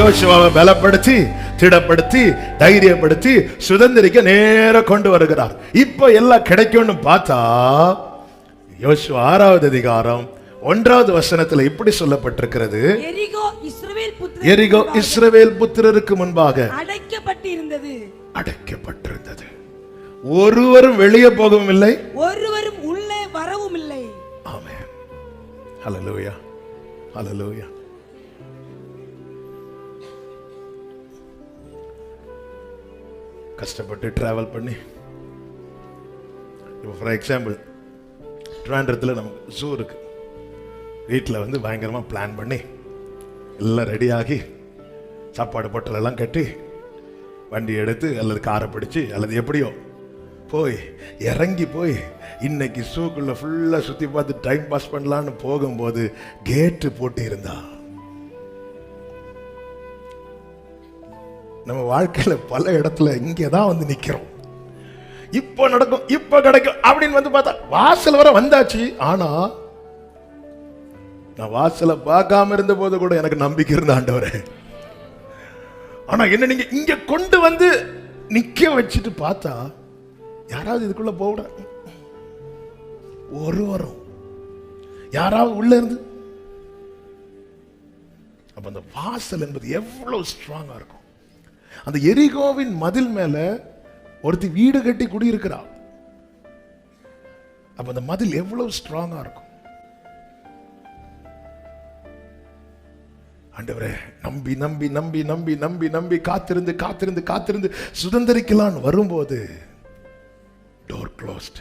யோசுவாவை பலப்படுத்தி, திடப்படுத்தி, தைரியப்படுத்தி சுதந்திரிக்க நேர கொண்டு வருகிறார். இப்ப எல்லாம் கிடைக்கும்னு பார்த்தா, யோசுவா 6வது அதிகாரம் 1வது வசனத்தில் இப்படி சொல்லப்பட்டிருக்கிறது, எரிகோ இஸ்ரவேல் புத்திரருக்கு முன்பாக அடைக்கப்பட்டிருந்தது. ஒருவரும் வெளியே போகவும் இல்லை, ஒருவரும் உள்ளே வரவும் இல்லை. ஆமென். ஹல்லேலூயா, ஹல்லேலூயா. கஷ்டப்பட்டு டிராவல் பண்ணி ஃபார் எக்ஸாம்பிள், ட்ரிவாண்ட்ரத்தில் நமக்கு ஜூ இருக்கு. வீட்டில் வந்து பயங்கரமாக பிளான் பண்ணி எல்லாம் ரெடியாகி சாப்பாடு பொட்டலெல்லாம் கட்டி வண்டி எடுத்து அல்லது காரை பிடிச்சி அல்லது எப்படியோ போய் இறங்கி போய் இன்னைக்கு ஷூக்குள்ள ஃபுல்லாக சுற்றி பார்த்து டைம் பாஸ் பண்ணலான்னு போகும்போது கேட்டு போட்டு இருந்தா நம்ம வாழ்க்கையில் பல இடத்துல இங்கே தான் வந்து நிற்கிறோம். இப்போ நடக்கும், இப்போ கிடைக்கும் அப்படின்னு வந்து பார்த்தா வாசல் வர வந்தாச்சு. ஆனா நான் வாசலை பார்க்காம இருந்த போது கூட எனக்கு நம்பிக்கை இருந்த ஆண்டவரே. ஆனா என்ன நீங்க இங்க கொண்டு வந்து நிக்க வச்சுட்டு பார்த்தா யாராவது இதுக்குள்ள போட ஒரு வரும், யாராவது உள்ள இருந்து. அப்ப அந்த வாசல் என்பது எவ்வளவு ஸ்ட்ராங்கா இருக்கும். அந்த எரிகோவின் மதில் மேல ஒருத்தி வீடு கட்டி குடியிருக்கிறா. அப்ப அந்த மதில் எவ்வளவு ஸ்ட்ராங்கா இருக்கும். ஆண்டவரே, நம்பி நம்பி நம்பி நம்பி நம்பி நம்பி காத்திருந்து காத்திருந்து காத்திருந்து சுதந்திரிக்கலான்னு வரும்போது டோர் க்ளோஸ்ட்.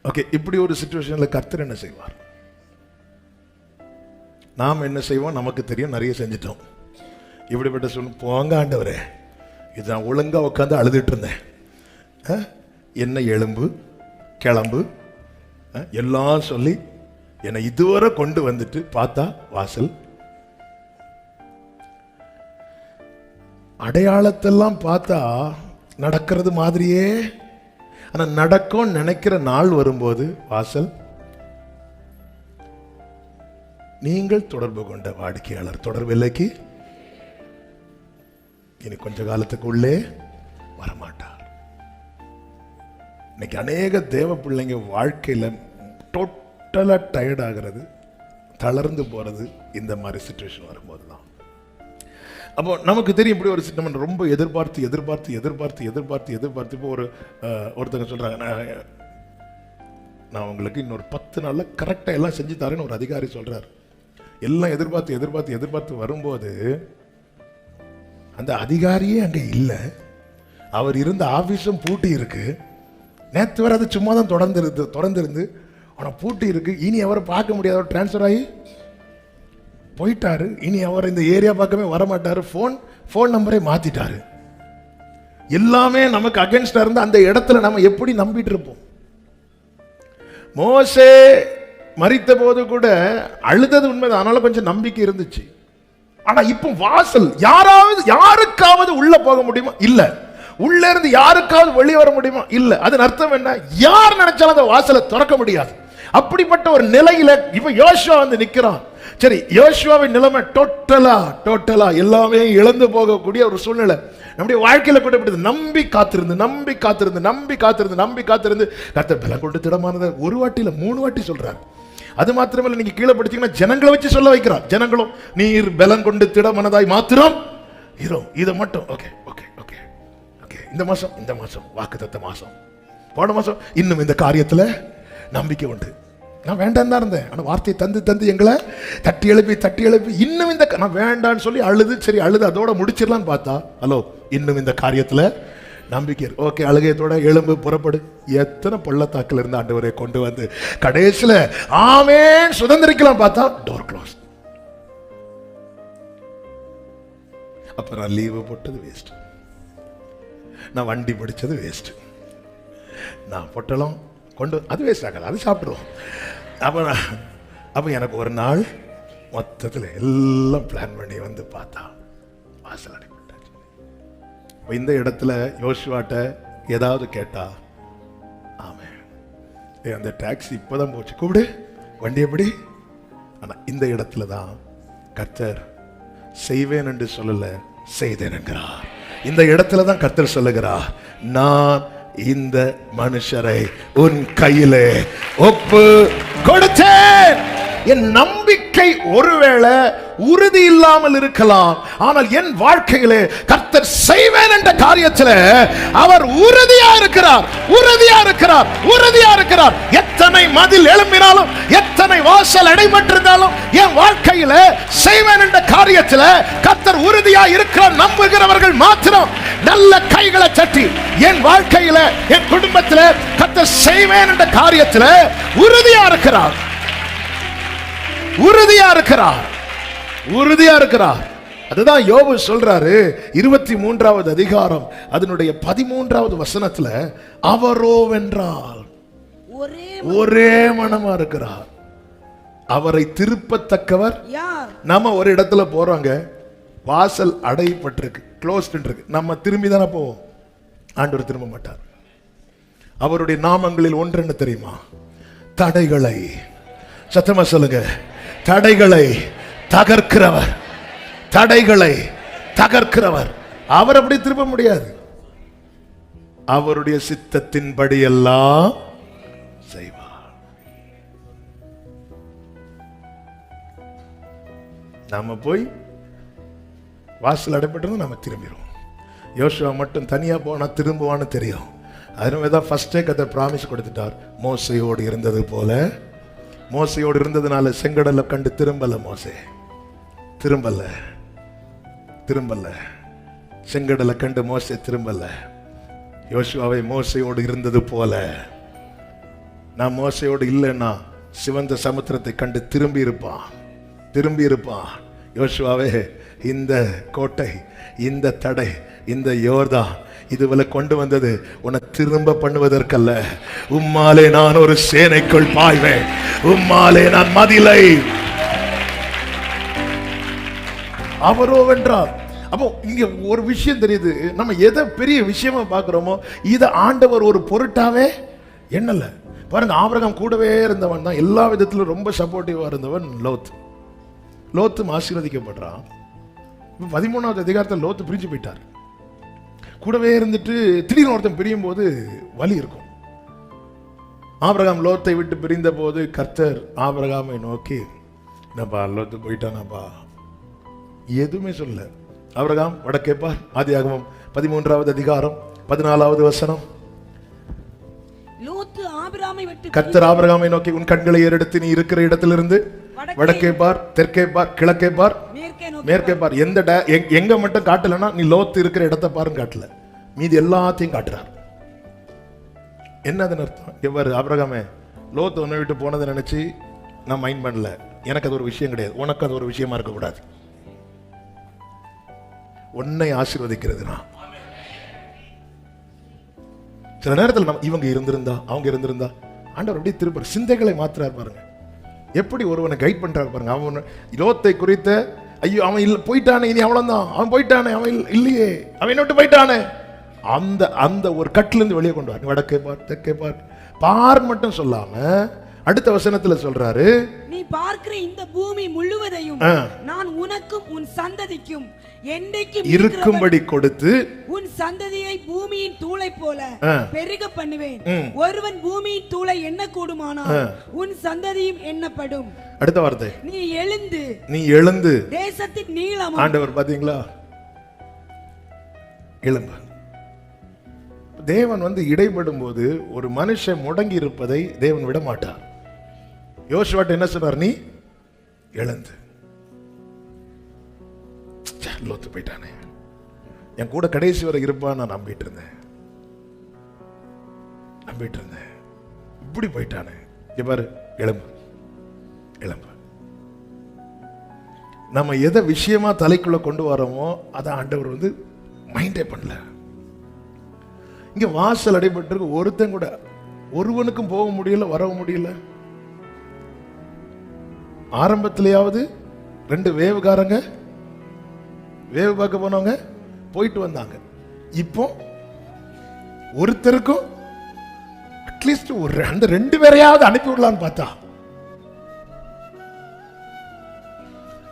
ஓகே, இப்படி ஒரு சிச்சுவேஷன்ல கர்த்தர் என்ன செய்வார்? நாம் என்ன செய்வோம் நமக்கு தெரியும், நிறைய செஞ்சிட்டோம். இப்படிப்பட்ட சொல்ல போங்க ஆண்டவரே, இது நான் ஒழுங்கா உட்காந்து அழுதுட்டு இருந்தேன், என்ன எலும்பு கிளம்பு எல்லாம் சொல்லி என்னை இதுவரை கொண்டு வந்துட்டு பார்த்தா வாசல் அடையாளத்தெல்லாம் பார்த்தா நடக்கிறது மாதிரியே, ஆனா நடக்கும் நினைக்கிற நாள் வரும்போது வாசல். நீங்கள் தொடர்பு கொண்ட வாடிக்கையாளர் தொடர் விலைக்கு இனி கொஞ்ச காலத்துக்கு உள்ளே வரமாட்டார். இன்னைக்கு அநேக தேவ பிள்ளைங்க வாழ்க்கையில டோட்டலா டயர்ட் ஆகிறது, தளர்ந்து போறது இந்த மாதிரி சிச்சுவேஷன் வரும்போது தான். அப்போ நமக்கு தெரியும் இப்படி ஒரு நம்ம ரொம்ப எதிர்பார்த்து எதிர்பார்த்து எதிர்பார்த்து எதிர்பார்த்து எதிர்பார்த்து இப்போ ஒருத்தங்க சொல்றாங்க, நான் உங்களுக்கு இன்னொரு 10 நாள்ல கரெக்டா எல்லாம் செஞ்சு தரேன்னு ஒரு அதிகாரி சொல்றாரு. எல்லாம் எதிர்பார்த்து எதிர்பார்த்து எதிர்பார்த்து வரும்போது அந்த அதிகாரியே அங்க இல்லை, அவர் இருந்த ஆபீஸும் பூட்டி இருக்கு. நேற்று வரை அது சும்மா தான் தொடர்ந்து ஆனால் பூட்டி இருக்கு. இனி அவரை பார்க்க முடியாது, அவர் டிரான்ஸ்ஃபர் ஆகி போயிட்டாரு. இனி அவர் இந்த ஏரியா பக்கமே வரமாட்டாரு. ஃபோன் நம்பரே மாத்திட்டாரு. எல்லாமே நமக்கு அகென்ஸ்டா இருந்து அந்த இடத்துல நம்ம எப்படி நம்பிட்டு இருப்போம்? மோசே மரித்த போது கூட அழுதது உண்மைதான், அதனால கொஞ்சம் நம்பிக்கை இருந்துச்சு. ஆனா இப்போ வாசல் யாருக்காவது உள்ள போக முடியுமா? இல்ல. உள்ள இருந்து யாருக்காவது வெளியே வர முடியுமா? இல்ல. அதன் அர்த்தம் என்ன? யார் நினைச்சாலும் அந்த வாசலை திறக்க முடியாது. அப்படிப்பட்ட ஒரு நிலையில இப்ப யோசுவா வந்து நிக்கிறான். சரி, யோசுவாவின் நிலைமை டோட்டலா எல்லாமே இழந்து போகக்கூடிய ஒரு சூழ்நிலை நம்முடைய வாழ்க்கையில கூட இப்படி நம்பி காத்திருந்து கர்த்தர் பலம் கொண்டு திடமானதை ஒரு வாட்டி இல்ல 3 வாட்டி சொல்றாரு. அது மாத்திரமல்ல, நீங்க கீழே படிச்சீங்கன்னா ஜனங்களை வச்சு சொல்ல வைக்கிறார். ஜனங்களும் நீர் பலம் கொண்டு திடமானதாய் மாத்திரம் இதை மட்டும் ஓகே ஓகே ஓகே ஓகே இந்த மாசம் வாக்குத்தத்த மாசம், போன மாசம் இன்னும் இந்த காரியத்துல நம்பிக்கை உண்டு. நான் வேண்டாம் தான் இருந்தேன், ஆனால் வார்த்தையை தந்து எங்களை தட்டி எழுப்பி இன்னும் இந்த நான் வேண்டான்னு சொல்லி அழுது அதோட முடிச்சிடலான்னு பார்த்தா, ஹலோ இன்னும் இந்த காரியத்துல நம்பிக்கை. ஓகே, அழுகையத்தோட எழும்பு புறப்படு. எத்தனை பள்ளத்தாக்கில் இருந்து ஆண்டவரை கொண்டு வந்து கடைசியில ஆமென் சுதந்திரிக்கலாம் பார்த்தா டோர் க்ளோஸ். அப்ப நான் லீவு போட்டது வேஸ்ட், நான் வண்டி பிடிச்சது வேஸ்ட், நான் பொட்டலம் கொண்டு அது வேஸ்ட் ஆகாது, அது சாப்பிடுவோம். அப்ப எனக்கு ஒரு நாள் மொத்தத்தில் எல்லாம் பிளான் பண்ணி வந்து பார்த்தா வாசல் அடைப்பட்டாச்சு. இந்த இடத்துல யோசுவாட்ட ஏதாவது கேட்டா, ஆமே அந்த டாக்ஸி இப்பதான் போச்சு, கூப்பிடு வண்டி எப்படி. ஆனா இந்த இடத்துல தான் கர்த்தர் செய்வேன் என்று சொல்லல, செய்தேன் என்கிறார். இந்த இடத்துல தான் கர்த்தர் சொல்லுகிறார், நான் இந்த மனுஷரை உன் கையிலே ஒப்பு கொடுத்தேன். என் நம்பிக்கை ஒருவேளை உறுதி இல்லாமல் இருக்கலாம், ஆனால் என் வாழ்க்கையிலே கர்த்தர் செய்வேன் என்ற காரியத்தில் அவர் உறுதியா இருக்கிறார். எத்தனை மதில் எழும்பினாலும், எத்தனை வாசல் அடைபட்டிருந்தாலும் என் வாழ்க்கையில செய்வேன் என்ற காரியத்தில் கர்த்தர் உறுதியா இருக்கிற நம்புகிறவர்கள் மாத்திரம் நல்ல கைகளை தட்டி என் வாழ்க்கையில என் குடும்பத்தில் கர்த்தர் செய்வேன் என்ற காரியத்தில் உறுதியா இருக்கிறார். உறுதியா இருக்கிறார். உறுதியா இருக்கிறார். அதுதான் யோபு சொல்றாரு 23வது அதிகாரம் அதனுடைய 13வது வசனத்துல, அவரோ வென்றால் ஒரே மனமா இருக்கிறார், அவரை திருப்பத்தக்கவர் யார்? நம்ம ஒரு இடத்துல போறோங்க, வாசல் அடைப்பட்டிருக்கு, க்ளோஸ்ட் இருக்கு, நம்ம திரும்பி தானே போவோம். ஆண்டவர் திரும்ப மாட்டார். அவருடைய நாமங்களில் ஒன்று என்ன தெரியுமா? தடைகளை, சத்தமா சொல்லுங்க, தடைகளை தகர்க்கிறவர். தடைகளை தகர்க்கிறவர். அவர் அப்படி திரும்ப முடியாது. அவருடைய சித்தத்தின்படி எல்லாம் செய்வார். நாம போய் வாசல் அடைப்பட்டது நம்ம திரும்பிடுவோம். யோசுவா மட்டும் தனியா போனா திரும்புவான்னு தெரியும். அதனாலதான் ஃபர்ஸ்டே கதை ப்ராமிஸ் கொடுத்துட்டார். மோசையோடு இருந்தது போல, மோசையோடு இருந்ததுனால செங்கடலை கண்டு திரும்பல. மோசே திரும்பல, திரும்பல. செங்கடலை கண்டு மோசே திரும்பல. யோசுவாவை மோசையோடு இருந்தது போல நான் மோசையோடு இல்லைன்னா சிவந்த சமுத்திரத்தை கண்டு திரும்பி இருப்பான், திரும்பி இருப்பான். யோசுவாவே, இந்த கோட்டை, இந்த தடை, இந்த யோர்தான் இதுவரை கொண்டு வந்தது உன்னை திரும்ப பண்ணுவதற்கல்ல. உம்மாலே நான் ஒரு சேனைக்குள் பாய்வேன், உம்மாலே நான் மதிலை. அவரோ வென்றார். அப்போ இங்க ஒரு விஷயம் தெரியுது. நம்ம எதை பெரிய விஷயமா பார்க்கிறோமோ இதை ஆண்டவர் ஒரு பொருட்டாவே எண்ணல. பாருங்க, ஆபிரகாம் கூடவே இருந்தவன் தான், எல்லா விதத்திலும் ரொம்ப சப்போர்ட்டிவா இருந்தவன் லோத். லோத்து ஆசீர்வதிக்கப்படுறான். 13வது அதிகாரத்தில் லோத்து பிரிஞ்சு போயிட்டார். கூடவே இருந்துட்டு திடீர்னு ஒருத்தன் பிரியும் போது வலி இருக்கும். ஆபிரகாம் லோத்தை விட்டு பிரிந்த போது கர்த்தர் ஆபிரகாமை நோக்கி, என்னப்பா லோத்து போயிட்டானாப்பா, எதுவுமே சொல்ல. ஆபிரகாம் வடக்கேப்பார். ஆதியாகமம் 13வது அதிகாரம் 14வது வசனம். கர்த்தர் ஆபிரகாமை நோக்கி, உன் கண்களை ஏறெடுத்து நீ இருக்கிற இடத்திலிருந்து வடக்கே பார், தெற்கே பார், கிழக்கே பார், மேற்கே பார். எங்க மட்டும் காட்டலன்னா நீ லோத்து இருக்கிற இடத்தை பாருன்னு காட்டல, மீதி எல்லாத்தையும் காட்டுறார். என்னதுன்னு அர்த்தம்? எவ்வாறு ஆபிரகாமே, லோத்து ஒன்னை விட்டு போனதை நினைச்சு நான் மைண்ட் பண்ணல, எனக்கு அது ஒரு விஷயம் கிடையாது, உனக்கு அது ஒரு விஷயமா இருக்கக்கூடாது. உன்னை ஆசீர்வதிக்கிறதுனா சில நேரத்தில் நம்ம இவங்க இருந்திருந்தா அவங்க இருந்திருந்தா ஆண்டவர் அப்படியே திருப்ப சிந்தைகளை மாத்துறாரு. பாருங்க எப்படி ஒருவனை கைட் பண்றாரு பாருங்க. அவன் லோத்தை குறித்த, ஐயோ அவன் இல்ல போயிட்டானே, இனி அவ்வளவுதான், அவன் போயிட்டானே, அவன் இல்லையே, அவன் விட்டு போயிட்டானே, அந்த அந்த ஒரு கட்டில இருந்து வெளியே கொண்டு வர. வடக்கே பார், தெற்கே பார், பார் மட்டும் சொல்லாம அடுத்த வசனத்துல சொல்றாரு, நீ பார்க்கிற இந்த பூமி முழுவதையும் நான் உனக்கும் உன் சந்ததிக்கும் என்றைக்கும் இருக்கும்படி கொடுத்து உன் சந்ததியை பூமியின் தூளை போல பெருக பண்ணுவேன். ஒருவன் பூமியின் தூளை எண்ண கூடுமானால் உன் சந்ததியும் எண்ணப்படும். அடுத்த வார்த்தை, நீ எழுந்து தேசத்தின் நீளம். ஆண்டவர் பாத்தீங்களா, எழும்பு. தேவன் இடைப்படும் போது ஒரு மனுஷன் முடங்கி இருப்பதை தேவன் விட மாட்டார். யோசுவாட்ட என்ன சொன்னார்? நீ எழுந்து. லோத்து போயிட்டானே, என் கூட கடைசி வரை இருப்பான் நான் நம்பிட்டு இருந்தேன், இப்படி போயிட்டானே, பாரு, எழும்பு, எழும்பு. நம்ம எதை விஷயமா தலைக்குள்ள கொண்டு வரோமோ அதை ஆண்டவர் மைண்டே பண்ணல. இங்க வாசல் அடைபட்டு ஒருத்தன் கூட ஒருவனுக்கும் போக முடியல, வரவும் முடியல. ஆரம்பத்திலேயாவது 2 வேவுகாரங்க வேவு பார்க்க போனவங்க போயிட்டு வந்தாங்க. இப்போ ஒருத்தருக்கும் அட்லீஸ்ட் அந்த 2 பேரையாவது அனுப்பி விடலான்னு பார்த்தா,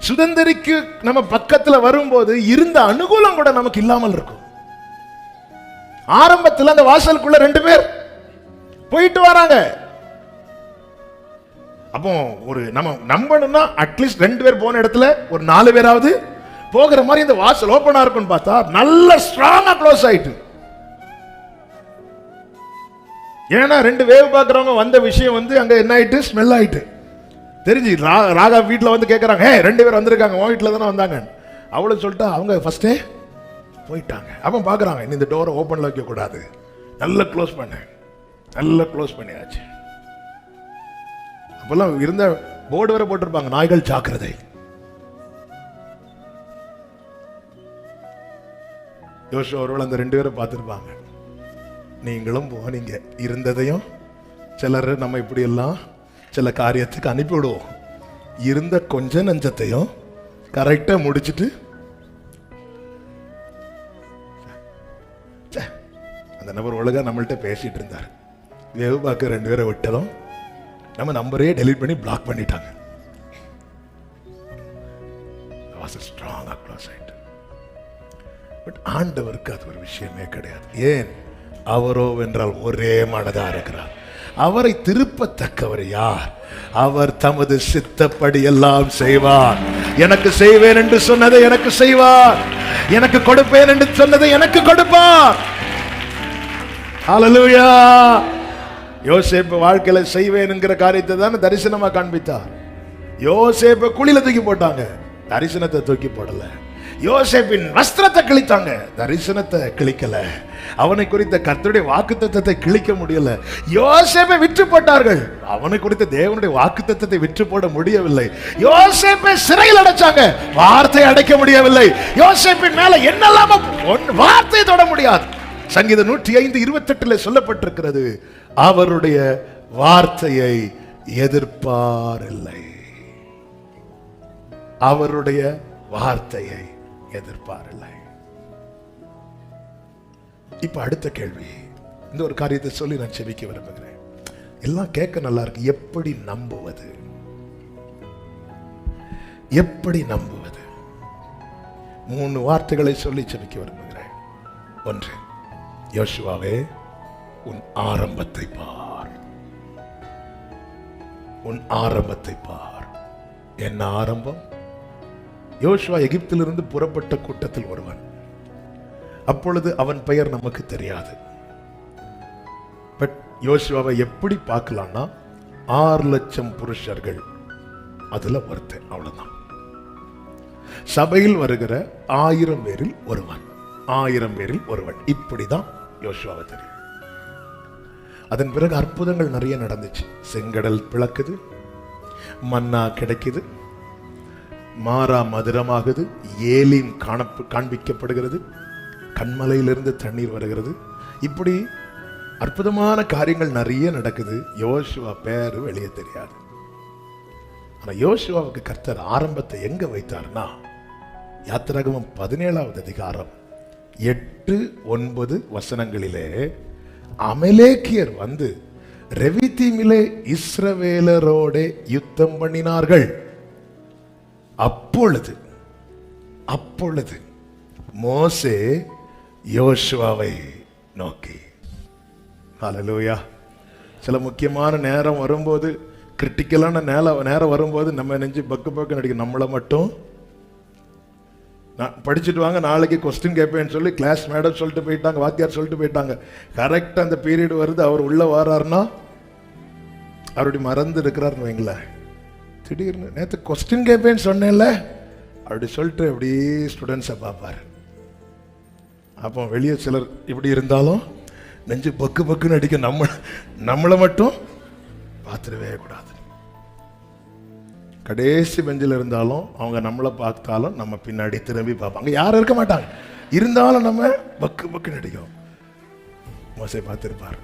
சுதந்திரிக்கு நம்ம பக்கத்துல வரும்போது இருந்த அனுகூலம் கூட நமக்கு இல்லாமல் இருக்கும். ஆரம்பத்தில் அந்த வாசலுக்குள்ள 2 பேர் போயிட்டு வராங்க. அப்போ ஒரு நம்ம நம்பணும்னா அட்லீஸ்ட் 2 பேர் போன இடத்துல ஒரு 4 பேராவது போகிற மாதிரி இந்த வாசல் ஓபனா இருக்கும்னு பார்த்தா நல்ல ஸ்ட்ராங்கா க்ளோஸ் ஆயிட்டு. ஏன்னா 2 வேவ் பார்க்கறவங்க வந்த விஷயம் அங்க என்ன ஆயிட்டு, ஸ்மெல் ஆயிட்டு. தெரிஞ்சு ராகா வீட்டில் வந்து கேட்குறாங்க, 2 பேர் வந்திருக்காங்க, உன் வீட்டில் தானே வந்தாங்க. அவளை சொல்லிட்டா அவங்க ஃபர்ஸ்டே போயிட்டாங்க. அப்போ பார்க்குறாங்க, இந்த டோரை ஓப்பனில் வைக்கக்கூடாது, நல்லா க்ளோஸ் பண்ண, நல்லா க்ளோஸ் பண்ணியாச்சு. அப்பெல்லாம் இருந்த போர்டு வரை போட்டிருப்பாங்க, நாய்கள் ஜாக்கிரதை. யோசுவா ஒருவேளை அந்த 2 பேரை பார்த்துருப்பாங்க. நீங்களும் போனீங்க, இருந்ததையும் சிலர் நம்ம இப்படி எல்லாம் சில காரியத்துக்கு அனுப்பி விடுவோம். இருந்த கொஞ்ச நஞ்சத்தையும் கரெக்டா முடிச்சுட்டு அந்த நபர் ஒழுங்கா நம்மள்கிட்ட பேசிட்டு இருந்தார். வேவு பார்க்க 2 பேரை விட்டதும் நம்ம நம்பரே டெலீட் பண்ணி பிளாக் பண்ணிட்டாங்க. ஸ்ட்ராங்கா க்ளோஸ் ஆயிட்டு. பட் ஆண்டவருக்கு அது ஒரு விஷயமே கிடையாது. ஏன்? அவரோ வென்றால் ஒரே மனதா இருக்கிறார். அவரை திருப்பத்தக்கவர் யார்? அவர் தமது சித்தப்படி எல்லாம் செய்வார். எனக்கு செய்வேன் என்று சொன்னதை எனக்கு செய்வார், எனக்கு கொடுப்பேன் என்று சொன்னதை எனக்கு கொடுப்பார். ஹல்லேலூயா. யோசேப்பு வாழ்க்கையில செய்வேன் என்கிற காரியத்தை தான் தரிசனமா காண்பித்தார். யோசேப்பை குழியில தூக்கி போட்டாங்க, தரிசனத்தை தூக்கி போடல. யோசேப்பின் வஸ்திரத்தை கிழித்தாங்க, தரிசனத்தை கிழிக்கல. அவனை குறித்த கர்த்தருடைய வாக்குத்தத்தத்தை கிழிக்க முடியல. யோசேப்பை விற்று போட்டார்கள், அவனை குறித்த தேவனுடைய வாக்குத்தத்தத்தை விற்று போட முடியவில்லை. யோசேப்பை சிறையில் அடைச்சாங்க, வார்த்தை அடைக்க முடியவில்லை. யோசேப்பின் மேல என்னெல்லாம் வார்த்தை தொட முடியாது. சங்கீதம் 105:28 சொல்லப்பட்டிருக்கிறது, அவருடைய வார்த்தையை எதிர்ப்பாரில்லை. அவருடைய வார்த்தையை எதிர்ப்பாரில்லை. இப்ப அடுத்த கேள்வி, இந்த ஒரு காரியத்தை சொல்லி நான் செபிக்க விரும்புகிறேன். எல்லாம் கேட்க நல்லா இருக்கு. எப்படி நம்புவது? எப்படி நம்புவது? 3 வார்த்தைகளை சொல்லி செபிக்க விரும்புகிறேன். 1, யோசுவாவே உன் ஆரம்பத்தை பார். உன் ஆரம்பத்தை பார். என்ன ஆரம்பம்? யோசுவா எகிப்திலிருந்து புறப்பட்ட கூட்டத்தில் ஒருவன். அப்பொழுது அவன் பெயர் நமக்கு தெரியாது. பட் யோசுவாவை எப்படி பார்க்கலாம்னா 6 லட்சம் புருஷர்கள் அதுல ஒருத்தன், அவ்வளவுதான். சபையில் வருகிற 1000 பேரில் ஒருவன், 1000 பேரில் ஒருவன், இப்படிதான் யோசுவாவை தெரியும். அதன் பிறகு அற்புதங்கள் நிறைய நடந்துச்சு. செங்கடல் பிளக்குது, மன்னா கிடைக்குது, மாறா மதுரமாகுது, ஏலிம் காண்பிக்கப்படுகிறது, கண்மலையிலிருந்து தண்ணீர் வருகிறது. இப்படி அற்புதமான காரியங்கள் நிறைய நடக்குது. யோசுவா பேரு வெளியே தெரியாது. ஆனா யோசுவாவுக்கு கர்த்தர் ஆரம்பத்தை எங்க வைத்தார்னா, யாத்திராகமம் 17வது அதிகாரம் 8-9 வசனங்களிலே அமலேக்கியர் வந்து ரெவிதீமிலே இஸ்ரவேலரோட யுத்தம் பண்ணினார்கள். அப்பொழுது மோசே யோசுவாவை நோக்கி, ஹல்லேலூயா. சில முக்கியமான நேரம் வரும்போது, கிரிட்டிக்கலான நேரம் வரும்போது நம்ம நெஞ்சு பக்கு நடிக்கும். நம்மளை மட்டும் படிச்சுட்டு வாங்க, நாளைக்கு கொஸ்டின் கேட்பேன்னு சொல்லி கிளாஸ் மேடம் சொல்லிட்டு போயிட்டாங்க, வாத்தியார் சொல்லிட்டு போயிட்டாங்க. கரெக்டாக அந்த பீரியட் வருது, அவர் உள்ள வராருன்னா அவருடைய மறந்து இருக்கிறாருன்னு வைங்களேன். திடீர்னு நேற்று கொஸ்டின் கேட்பேன்னு சொன்னேன்ல அப்படி சொல்லிட்டு அப்படி ஸ்டூடெண்ட்ஸை பார்ப்பார். அப்போ வெளியே சிலர் இப்படி இருந்தாலும் நெஞ்சு பக்குன்னு அடிக்க, நம்மளை மட்டும் பார்த்துடவே கூடாது. கடைசி பெஞ்சில் இருந்தாலும் அவங்க நம்மளை பார்த்தாலும் நம்ம பின்னாடி திரும்பி பார்ப்பாங்க. யாரும் இருக்க மாட்டாங்க, இருந்தாலும் நம்ம பக்குன்னு அடிக்கும். மோசே பார்த்துருப்பார்.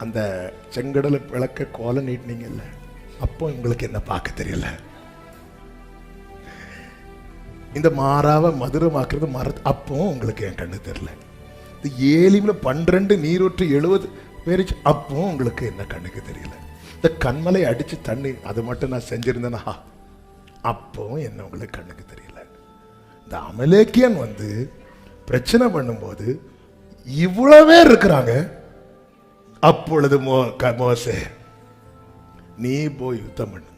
அந்த செங்கடலை விளக்க கோலை நீட்டினீங்கல்ல, அப்போ உங்களுக்கு என்ன பார்க்க தெரியல. இந்த மாறாவை மதுரமாக்குறது அப்போ உங்களுக்கு என் கண்ணு தெரியல. இந்த ஏலிமில் 12 நீரூற்று 70 பேரிச்சு, அப்போ உங்களுக்கு என்ன கண்ணுக்கு தெரியல. இந்த கண்மலை அடிச்சு தண்ணி அது மட்டும் நான் செஞ்சிருந்தேனா, அப்போ என்ன உங்களுக்கு கண்ணுக்கு தெரியல. இந்த அமலேக்கியன் வந்து பிரச்சனை பண்ணும்போது இவ்வளவே இருக்கிறாங்க. அப்பொழுது மோசே நீ போய் யுத்தம் பண்ணு.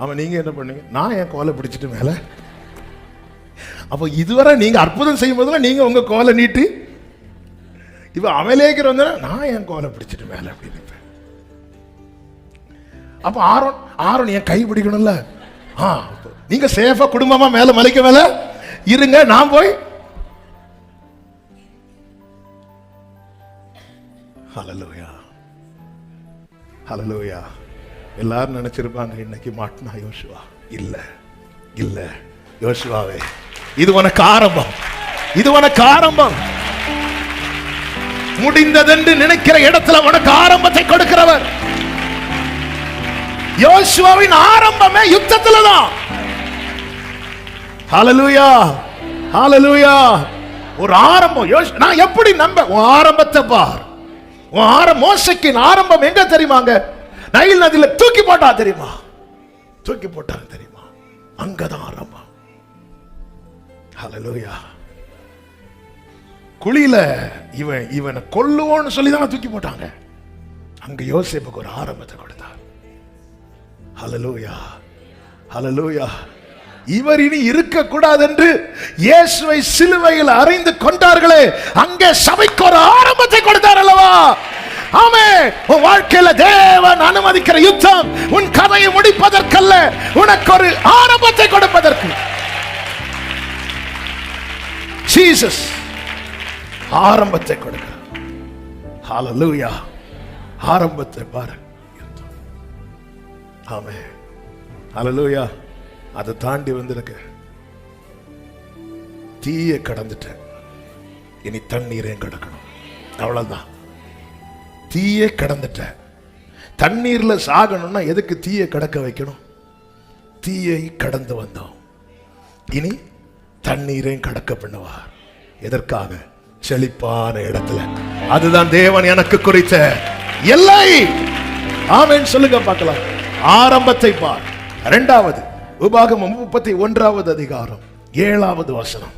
அவன் நீங்க என்ன பண்ணீங்க? நான் என் கோலை பிடிச்சிட்டு மேல. அப்போ இதுவரை நீங்க அற்புதம் செய்யும் போதுலாம் நீங்க உங்க கோலை நீட்டி, இப்ப அமலேக்கிற வந்தா நான் என் கோலை பிடிச்சிட்டு மேல அப்படி நிற்பேன். அப்ப ஆரோன் என் கை பிடிக்கணும்ல. நீங்க சேஃபா குடும்பமா மேல மலைக்க மேல இருங்க, நான் போய். ஹல்லேலூயா, ஹல்லேலூயா. எல்லாரும் நினைச்சிருப்பாங்க இன்னைக்கு மாட்டினா யோசுவா. இல்ல இல்ல யோசுவாவே, இது உனக்கு ஆரம்பம், இது உனக்கு ஆரம்பம். முடிந்ததென்று நினைக்கிற இடத்துல உனக்கு ஆரம்பத்தை கொடுக்கிறவர். யோசுவாவின் ஆரம்பமே யுத்தத்துல தான். ஹல்லேலூயா, ஹல்லேலூயா. ஒரு ஆரம்பம். நான் எப்படி நம்ப? உன் ஆரம்பத்தை பார். உன் மோசைக்கு ஆரம்பம் எங்க தெரியுமாங்க? நைல் நதியில தூக்கி போட்டா தெரியுமா? தூக்கி போட்டாங்க தெரியுமா? அங்கதான் ஆரம்பம். ஹல்லேலூயா. குழியில இவனை கொல்லுவோன்னு சொல்லிதான் தூக்கி போட்டாங்க. அங்க யோசேப்புக்கு ஒரு ஆரம்பத்தை கொடுத்தார். ஹல்லேலூயா, ஹல்லேலூயா. இவர் இனி இருக்க கூடாது என்று இயேசுவை சிலுவையில் அறைந்து கொண்டார்களே, அங்கே சபைக்கு ஒரு ஆரம்பத்தை கொடுத்தார் அல்லவா? ஆமென். உன் வாழ்க்கையில தேவன் அனுமதிக்கிற யுத்தம் உன் கதையை முடிப்பதற்கல்ல, உனக்கு ஒரு ஆரம்பத்தை கொடுப்பதற்கு. ஜீசஸ் ஆரம்பத்தை கொடுக்கிறார். ஹல்லேலூயா. ஆரம்பத்தை பாரு. ஆமென். ஹல்லேலூயா. அதை தாண்டி வந்திருக்க, தீய கடந்துட்டேன், இனி தண்ணீரையும் கடக்கணும். அவ்வளவுதான். தீய கடந்துட்ட. தண்ணீர்ல சாகணும்னா எதுக்கு தீய கடக்க வைக்கணும்? தீயை கடந்து வந்தோம், இனி தண்ணீரையும் கடக்க பண்ணுவார். எதற்காக? செழிப்பான இடத்துல. அதுதான் தேவன் எனக்கு குறித்த எல்லை. ஆமென் சொல்லுங்க பார்க்கலாம். ஆரம்பத்தை பார். இரண்டாவது உபாகமம் 31வது அதிகாரம் 7வது வசனம்.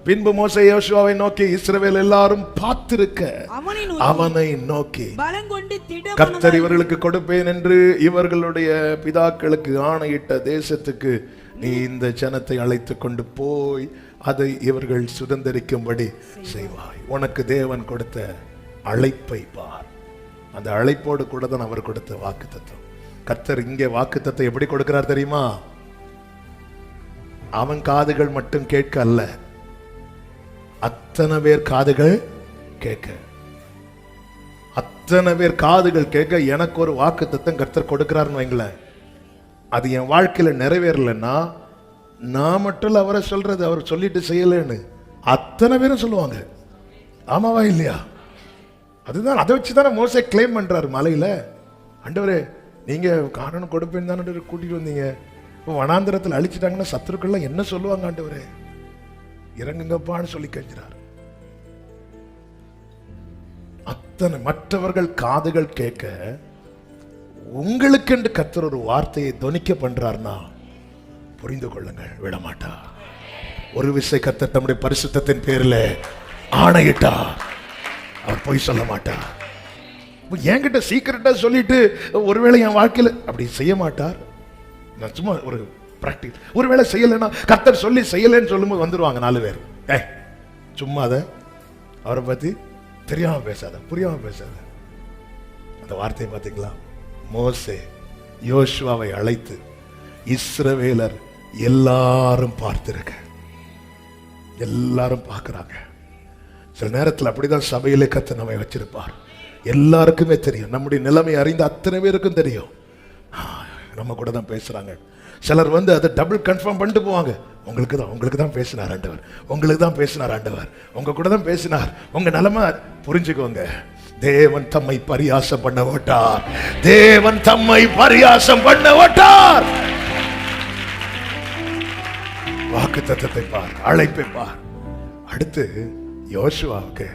பின்பு மோசே யோசுவாவை நோக்கி இஸ்ரவேல் எல்லாரும் பார்த்திருக்க அவனை நோக்கி, கர்த்தர் இவர்களுக்கு கொடுப்பேன் என்று இவர்களுடைய பிதாக்களுக்கு ஆணையிட்ட தேசத்துக்கு நீ இந்த ஜனத்தை அழைத்து கொண்டு போய் அதை இவர்கள் சுதந்தரிக்கும்படி செய்வாய். உனக்கு தேவன் கொடுத்த அழைப்பை பார். அந்த அழைப்போடு கூட தான் அவர் கொடுத்த வாக்குத்தத்தம். கர்த்தர் இங்கே வாக்குத்தத்தம் எப்படி கொடுக்கிறார் தெரியுமா? அவன் காதுகள் மட்டும் கேட்க அல்ல, அத்தனை பேர் காதுகள் கேட்க. அத்தனை பேர் காதுகள் கேட்க எனக்கு ஒரு வாக்குத்தத்தம் கர்த்தர் கொடுக்கிறார்னு வைங்களேன். அது என் வாழ்க்கையில நிறைவேறலன்னா நான் மட்டும் அவரை சொல்றது, அவர் சொல்லிட்டு செய்யலன்னு அத்தனை பேரும் சொல்லுவாங்க. ஆமாவா இல்லையா? அதுதான், அதை வச்சுதானே மோசே கிளைம் பண்றாரு மலையில. ஆண்டவரே, நீங்க காரணம் கொடுப்பேன்னு தானே கூட்டிட்டு வந்தீங்க, இப்போ வனாந்திரத்தில் அழிச்சிட்டாங்கன்னா சத்துருக்கள்லாம் என்ன சொல்லுவாங்க? ஆண்டவரே இறங்குங்கப்பான்னு சொல்லி கெஞ்சுறாரு. அத்தனை மற்றவர்கள் காதுகள் கேட்க உங்களுக்கு என்று கர்த்தர் ஒரு வார்த்தையை தொனிக்க பண்றார்னா புரிந்து கொள்ளுங்கள், விடமாட்டா. ஒரு விசை கர்த்தர் தம்முடைய பரிசுத்தத்தின் பேரில் ஆணையிட்டா அவர் பொய் சொல்ல மாட்டார். என்கிட்ட சீக்கிரட்டா சொல்லிட்டு ஒருவேளை என் வாழ்க்கையில் அப்படி செய்ய மாட்டார். நான் சும்மா ஒரு பிராக்டிஸ். ஒருவேளை செய்யலைன்னா கர்த்தர் சொல்லி செய்யலைன்னு சொல்லும்போது வந்துருவாங்க 4 பேர். சும்மா அதை அவரை பத்தி தெரியாம பேசாத, புரியாம பேசாத. அந்த வார்த்தையை பார்த்தீங்களா? மோசே யோசுவாவை அழைத்து இஸ்ரவேலர் எல்லாரும் பார்த்திருக்க, எல்லாரும் பார்க்கிறாங்க. சில நேரத்தில் அப்படிதான் சபையிலே கர்த்தர் நம்மை வச்சிருப்பார். எல்லாருக்குமே தெரியும், நம்முடைய நிலைமை அறிந்த அத்தனை பேருக்கும் தெரியும். நம்ம கூட தான் பேசுறாங்க. சிலர் வந்து அதை டபுள் கன்ஃபார்ம் பண்ணிட்டு போவாங்க. உங்களுக்கு தான் பேசினார் ஆண்டவர், உங்களுக்கு தான் பேசினார் ஆண்டவர், உங்க கூட தான் பேசினார். உங்க நிலைமை புரிஞ்சுக்கோங்க. தேவன் தம்மை பரியாசம் பண்ண விட்டார். தேவன் தம்மை பரியாசம் பண்ண விட்டார். வாக்குத்தத்தத்தை பார், அழைப்பை பார். அடுத்து யோசுவாவுக்கு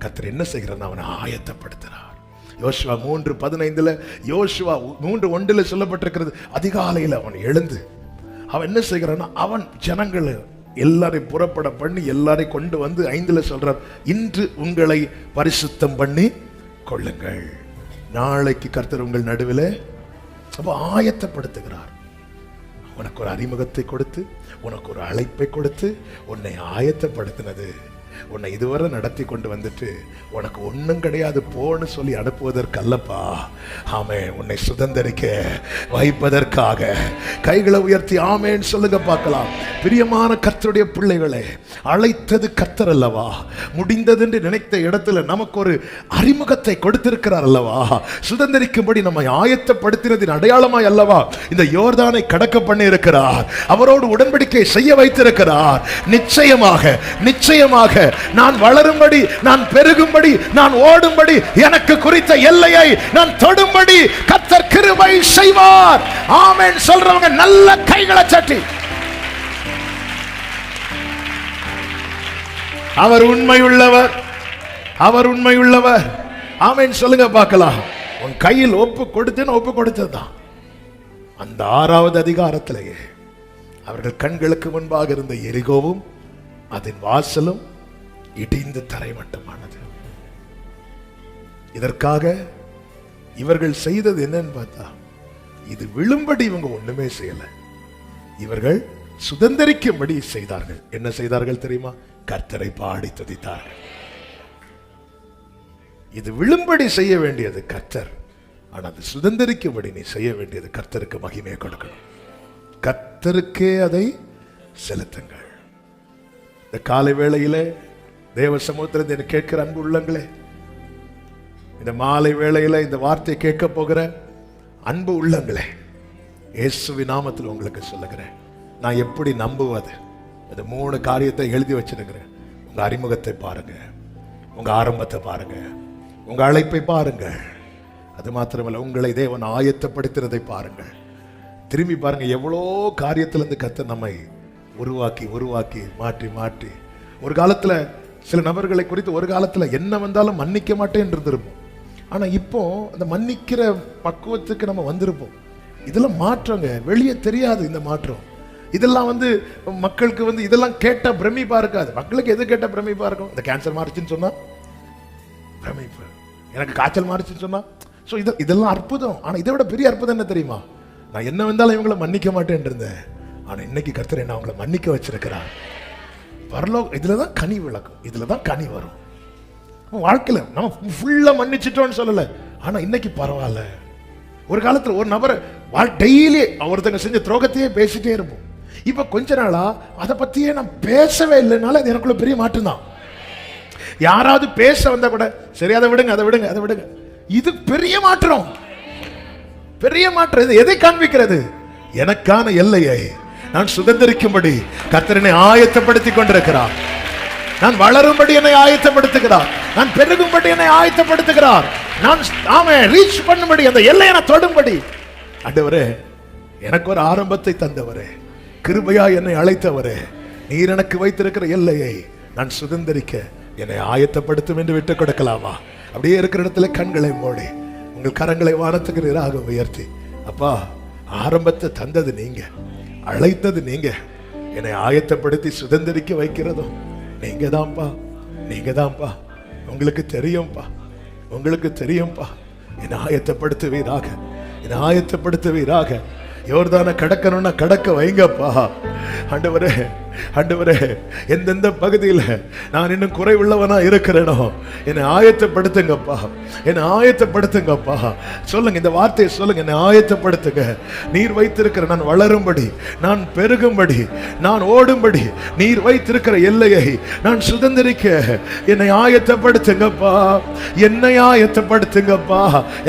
கர்த்தர் என்ன செய்கிறார்? அவனை ஆயத்தப்படுத்துறார். யோசுவா 3:15 யோசுவா 3:1 சொல்லப்பட்டிருக்கிறது. அதிகாலையில் அவன் எழுந்து அவன் என்ன செய்கிறான்னா, அவன் ஜனங்களை எல்லாரையும் புறப்பட பண்ணி எல்லாரையும் கொண்டு வந்து 5 சொல்றார், இன்று உங்களை பரிசுத்தம் பண்ணி கொள்ளுங்கள், நாளைக்கு கர்த்தர் உங்கள் நடுவில். அப்ப ஆயத்தப்படுத்துகிறார். உனக்கு ஒரு அறிமுகத்தை கொடுத்து, உனக்கு ஒரு அழைப்பை கொடுத்து, உன்னை ஆயத்தப்படுத்தினது உன்னை இதுவரை நடத்தி கொண்டு வந்துட்டு உனக்கு ஒண்ணும் கிடையாது போன்னு சொல்லி அனுப்புவதற்கு அல்லப்பா. ஆமே, உன்னை சுதந்தரிக்க வைப்பதற்காக. கைகளை உயர்த்தி ஆமேன்னு சொல்லுங்க பார்க்கலாம். பிரியமான கர்த்தருடைய பிள்ளைகளே, அழைத்தது கர்த்தர் அல்லவா? முடிந்தது என்று நினைத்த இடத்துல நமக்கு ஒரு அறிமுகத்தை கொடுத்திருக்கிறார் அல்லவா? சுதந்தரிக்கும்படி நம்மை ஆயத்தப்படுத்தினதின் அடையாளமாய் அல்லவா இந்த யோர்தானை கடக்க பண்ணி இருக்கிறார். அவரோடு உடன்படிக்கை செய்ய வைத்திருக்கிறார். நிச்சயமாக நிச்சயமாக நான் வளரும்படி, நான் பெருகும்படி, நான் ஓடும்படி, எனக்கு குறித்த எல்லையை நான் தொடும்படி கர்த்தர் கிருபை செய்வார். ஆமென் சொல்றவங்க நல்ல கைகளை தட்டி. அவர் உண்மையுள்ளவர், அவர் உண்மையுள்ளவர். ஆமென் சொல்லுங்க பார்க்கலாம். உன் கையில் ஒப்பு கொடுத்தேன்னு ஒப்பு கொடுத்ததுதான். அந்த 6வது அதிகாரத்திலேயே அவர்கள் கண்களுக்கு முன்பாக இருந்த எரிகோவும் அதன் வாசலும் இடிந்து தரைமட்டமானது. இதற்காக இவர்கள் செய்தது என்னன்னு பார்த்தா, இது விழும்படி இவங்க ஒண்ணுமே செய்யல. இவர்கள் சுதந்தரிக்கும்படி செய்தார்கள். என்ன செய்தார்கள் தெரியுமா? கர்த்தரை பாடி துதித்தார்கள். இது விழும்படி செய்ய வேண்டியது கர்த்தர், ஆனா அது சுதந்தரிக்கும்படி நீ செய்ய வேண்டியது கர்த்தருக்கு மகிமையை கொடுக்கணும். கர்த்தருக்கே அதை செலுத்துங்கள். இந்த காலை வேளையிலே தேவ சமூகத்திலிருந்து கேட்கிற அன்பு உள்ளங்களே, இந்த மாலை வேளையில இந்த வார்த்தையை கேட்க போகிற அன்பு உள்ளங்களே, இயேசுவின் நாமத்தில் உங்களுக்கு சொல்லுகிறேன், நான் எப்படி நம்புவது? இந்த 3 காரியத்தை எழுதி வச்சிருக்கிறேன். உங்க அறிமுகத்தை பாருங்க, உங்க ஆரம்பத்தை பாருங்க, உங்க அழைப்பை பாருங்க. அது மாத்திரமல்ல, உங்களை தேவன் ஆயத்தப்படுத்துறதை பாருங்கள். திரும்பி பாருங்க, எவ்வளோ காரியத்திலிருந்து கர்த்தர் நம்மை உருவாக்கி உருவாக்கி மாற்றி மாற்றி. ஒரு காலத்துல சில நபர்களை குறித்து ஒரு காலத்துல என்ன வந்தாலும் மன்னிக்க மாட்டேன் இருந்திருப்போம். ஆனா இப்போ அந்த மன்னிக்கிற பக்குவத்துக்கு நம்ம வந்திருப்போம். இதெல்லாம் மாற்றங்க, வெளியே தெரியாது இந்த மாற்றம். இதெல்லாம் மக்களுக்கு இதெல்லாம் கேட்ட பிரமிப்பா இருக்காது. மக்களுக்கு எது கேட்ட பிரமிப்பா இருக்கும்? இந்த கேன்சர் மாறிச்சுன்னு சொன்னா பிரமிப்பு, எனக்கு காய்ச்சல் மாறிச்சுன்னு சொன்னா. ஸோ இதெல்லாம் அற்புதம். ஆனா இதை விட பெரிய அற்புதம் என்ன தெரியுமா? நான் என்ன வந்தாலும் இவங்களை மன்னிக்க மாட்டேன் இருந்தேன், ஆனா இன்னைக்கு கர்த்தர் என்ன அவங்களை மன்னிக்க வச்சிருக்கிறார். பரலோகம் இதுலதான் கனி விளக்கும், இதுலதான் கனி வரும். வாழ்க்கையில நம்ம ஃபுல்லா மன்னிச்சிட்டோம்னு சொல்லல, ஆனா இன்னைக்கு பரவாயில்ல. ஒரு காலத்துல ஒரு நபரை டெய்லி ஒருத்தங்க செஞ்ச துரோகத்தையே பேசிட்டே இருப்போம். இப்ப கொஞ்ச நாளா அதை பத்தியே நான் பேசவே இல்லைனால அது எனக்குள்ள பெரிய மாற்றம் தான். யாராவது பேச வந்தா கூட சரி அதை விடுங்க அதை விடுங்க அதை விடுங்க, இது பெரிய மாற்றம், பெரிய மாற்றம். இது எதை காண்பிக்கிறது? எனக்கான எல்லையை நான் சுதந்திரிக்கும்படி கர்த்தர் என்னை ஆயத்தப்படுத்தி கொண்டிருக்கிறார். நான் வளரும்படி என்னை ஆயத்தப்படுத்துகிறார், நான் பெருகும்படி என்னை ஆயத்தப்படுத்துகிறார், நான் ரீச் பண்ணும்படி அந்த எல்லையை நான் தொடும்படி. ஆண்டவரே, எனக்கு ஒரு ஆரம்பத்தை தந்தவரே, கிருபையா என்னை அழைத்தவரே, நீர் எனக்கு வைத்திருக்கிற எல்லையை நான் சுதந்திரிக்க என்னை ஆயத்தப்படுத்தும் என்று விட்டுக் கொடுக்கலாமா? அப்படியே இருக்கிற இடத்துல கண்களை மூடி உங்கள் கரங்களை வானத்துக்கு நேராக உயர்த்தி, அப்பா, ஆரம்பத்தை தந்தது நீங்க, அழைத்தது நீங்க, என்னை ஆயத்தப்படுத்தி சுதந்திரிக்க வைக்கிறதும் நீங்க தான்ப்பா, நீங்க தான்ப்பா. உங்களுக்கு தெரியும்பா, உங்களுக்கு தெரியும்பா. என்னை ஆயத்தப்படுத்துவீராக, என்னை ஆயத்தப்படுத்துவீராக. யோர்தானை கடக்கணும்னா கடக்க வைங்கப்பா. ஆண்டவரே, ஆண்டவரே, எந்தெந்த பகுதியில் நான் இன்னும் குறைவுள்ளவனா இருக்கிறேனோ என்னை ஆயத்தப்படுத்துங்கப்பா, என்னை ஆயத்தப்படுத்துங்கப்பா. சொல்லுங்க, இந்த வார்த்தையை சொல்லுங்க, என்னை ஆயத்தப்படுத்துங்க. நீர் வைத்திருக்கிற நான் வளரும்படி, நான் பெருகும்படி, நான் ஓடும்படி நீர் வைத்திருக்கிற எல்லையை நான் சுதந்திரிக்க என்னை ஆயத்தப்படுத்துங்கப்பா, என்னை ஆயத்தப்படுத்துங்கப்பா.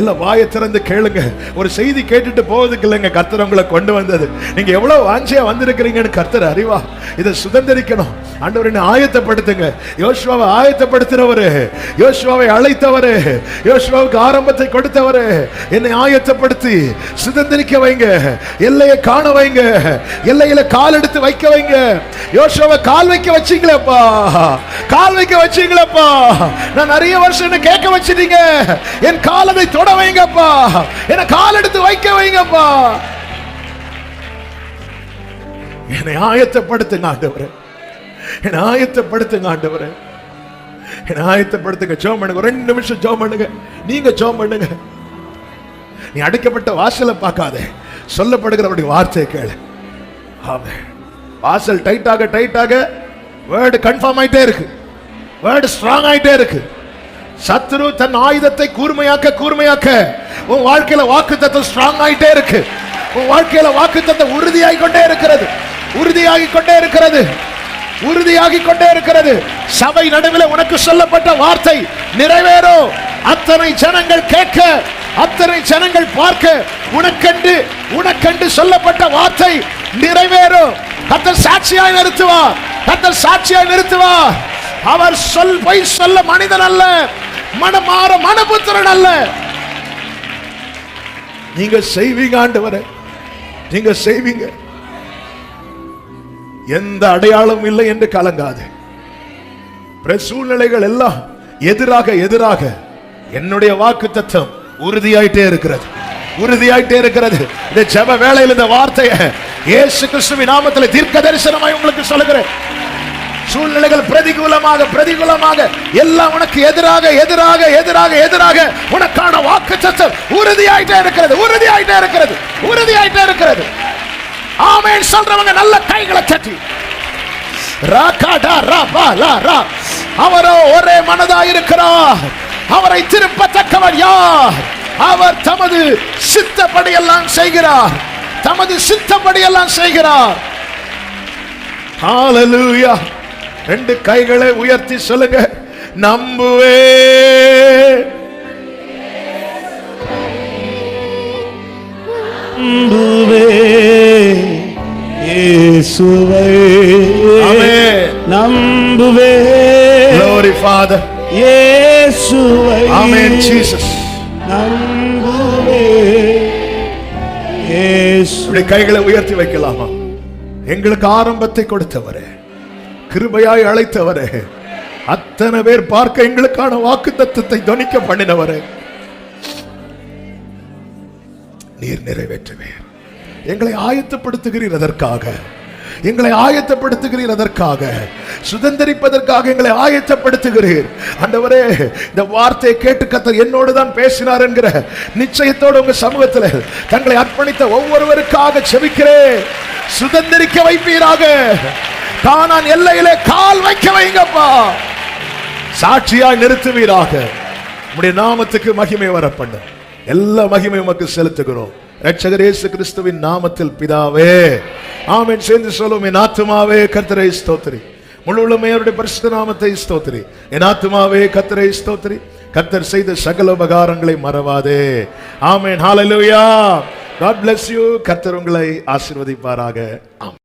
எல்லாம் வாயை திறந்து கேளுங்க. ஒரு செய்தி கேட்டுட்டு போவதுக்கு இல்லைங்க கர்த்தர் உங்களை கொண்டு வந்தது. நீங்க எவ்வளவு வாஞ்சியா வந்திருக்கிறீங்கன்னு கர்த்தர் அறிவா. இதை சுதந்திரிக்கணும். ஆண்டவர் என்னை ஆயத்தப்படுத்துங்க. யோசுவாவை ஆயத்தப்படுத்துறவரு, யோசுவாவை அழைத்தவரு, யோசுவாவுக்கு ஆரம்பத்தை கொடுத்தவரு, என்னை ஆயத்தப்படுத்தி சுதந்திரிக்க வைங்க, எல்லையை காண வைங்க, எல்லையில கால் எடுத்து வைக்க வைங்க. யோசுவாவை கால் வைக்க வச்சீங்களேப்பா, கால் வைக்க வச்சீங்களேப்பா. நான் நிறைய வருஷம் என்ன கேட்க வச்சிட்டீங்க, என் காலதை தொட வைங்கப்பா, என்ன கால் எடுத்து வைக்க வைங்கப்பா. என்னை ஆயத்தப்படுத்துங்க ஆண்டவரே, என்னை ஆயத்தப்படுத்துங்க ஆண்டவரே, என்னை ஆயத்தப்படுத்துங்க. ஜெபம் பண்ணுங்க, 2 நிமிஷம் ஜெபம் பண்ணுங்க. நீங்க ஜெபம் பண்ணுங்க. நீ அடைக்கப்பட்ட வாசலை பார்க்காதே, சொல்லப்படுகிறவருடைய வார்த்தையை கேளு. ஆமென். வாசல் டைட்டாக டைட்டாக வேர்டு கன்ஃபார்ம் ஆயிட்டே இருக்கு. வேர்ட் ஸ்ட்ராங் ஆயிட்டே இருக்கு. சத்துரு தன் ஆயுதத்தை கூர்மையாக்க உன் வாழ்க்கையில வாக்குத்தத்தம் ஸ்ட்ராங் ஆயிட்டே இருக்கு. உன் வாழ்க்கையில வாக்குத்தத்தம் உறுதியாகிக் கொண்டே இருக்கிறது. சபை நடுவில் உனக்கு சொல்லப்பட்ட வார்த்தை நிறைவேறும். அத்தனை ஜனங்கள் கேட்க, அத்தனை ஜனங்கள் பார்க்க, உனக்கென்று சொல்லப்பட்ட வார்த்தை நிறைவேறும். கர்த்தர் சாட்சியாய் நிறுத்துவார். அவர் பொய் சொல்ல மனிதன் அல்ல, மனமாற மனபுத்திரன் அல்ல. நீங்க செய்வீங்க ஆண்டவரே, நீங்க செய்வீங்க. எந்த அடையாளம் இல்லை என்று கலங்காது. சூழ்நிலைகள் எல்லாம் எதிராக என்னுடைய வாக்குத்தத்தம் உறுதியாயிட்டே இருக்கிறது. இந்த ஜெப வேளையில் இந்த வார்த்தையை இயேசு கிறிஸ்துவின் நாமத்தில் தீர்க்க தரிசனமாய் உங்களுக்கு சொல்லுகிறேன். சூழ்நிலைகள் பிரதிகூலமாக எல்லாம் உனக்கு எதிராக உனக்கான வாக்குத்தத்தம் உறுதியாயிட்டே இருக்கிறது. ஆமென் சொல்றவங்க நல்ல கைகளை தட்டி அவரோ ஒரே மனதாயிருக்கிறார். அவரை திருப்பத்தக்கவர் யார்? அவர் தமது சித்தப்படியெல்லாம் செய்கிறார். ஹalleluya. ரெண்டு கைகளை உயர்த்தி சொல்லுங்க, நம்புவே. இயேசுவை நம்புவே. Glory Father. இயேசுவை. Amen Jesus. நம்புவே. இயேசு. கைகளை உயர்த்தி வைக்கலாமா? எங்களுக்கு ஆரம்பத்தை கொடுத்தவரே, கிருபையாய் அழைத்தவரே, அத்தனை பேர் பார்க்க எங்களுக்கான வாக்குத்தத்தத்தை தொனிக்க பண்ணினவரே, நீர் நிறைவேற்றுவீர். எங்களை ஆயத்தப்படுத்துகிறீர் அதற்காக, சுதந்திரிப்பதற்காக எங்களை ஆயத்தப்படுத்துகிறீர். ஆண்டவரே, இந்த வார்த்தையை கேட்டு கர்த்தர் என்னோடு தான் பேசினார் என்கிற நிச்சயத்தோடு உங்க சமூகத்தில் தங்களை அர்ப்பணித்த ஒவ்வொருவருக்காக செபிக்கிறேன். சுதந்திரிக்க வைப்பீராக. கானான் எல்லையிலே கால் வைக்க வைங்கப்பா. சாட்சியாய் நிறுத்துவீராக. உம்முடைய நாமத்துக்கு மகிமை வரப்படும். எல்லா மகிமை உமக்கு செலுத்துகிறோம் இரட்சகர் இயேசு கிறிஸ்துவின் நாமத்தில் பிதாவே, ஆமென். சேர்ந்து சொல்லுவோம், என் ஆத்துமாவே கர்த்தரை ஸ்தோத்திரி, முழு உள்ளமே அவருடைய பரிசுத்த நாமத்தை ஸ்தோத்திரி. என் ஆத்துமாவே கர்த்தரை ஸ்தோத்திரி, கர்த்தர் செய்த சகல உபகாரங்களை மறவாதே. ஆமென். ஹalleluya. God bless you. கர்த்தர் உங்களை ஆசீர்வதிப்பாராக. ஆமென்.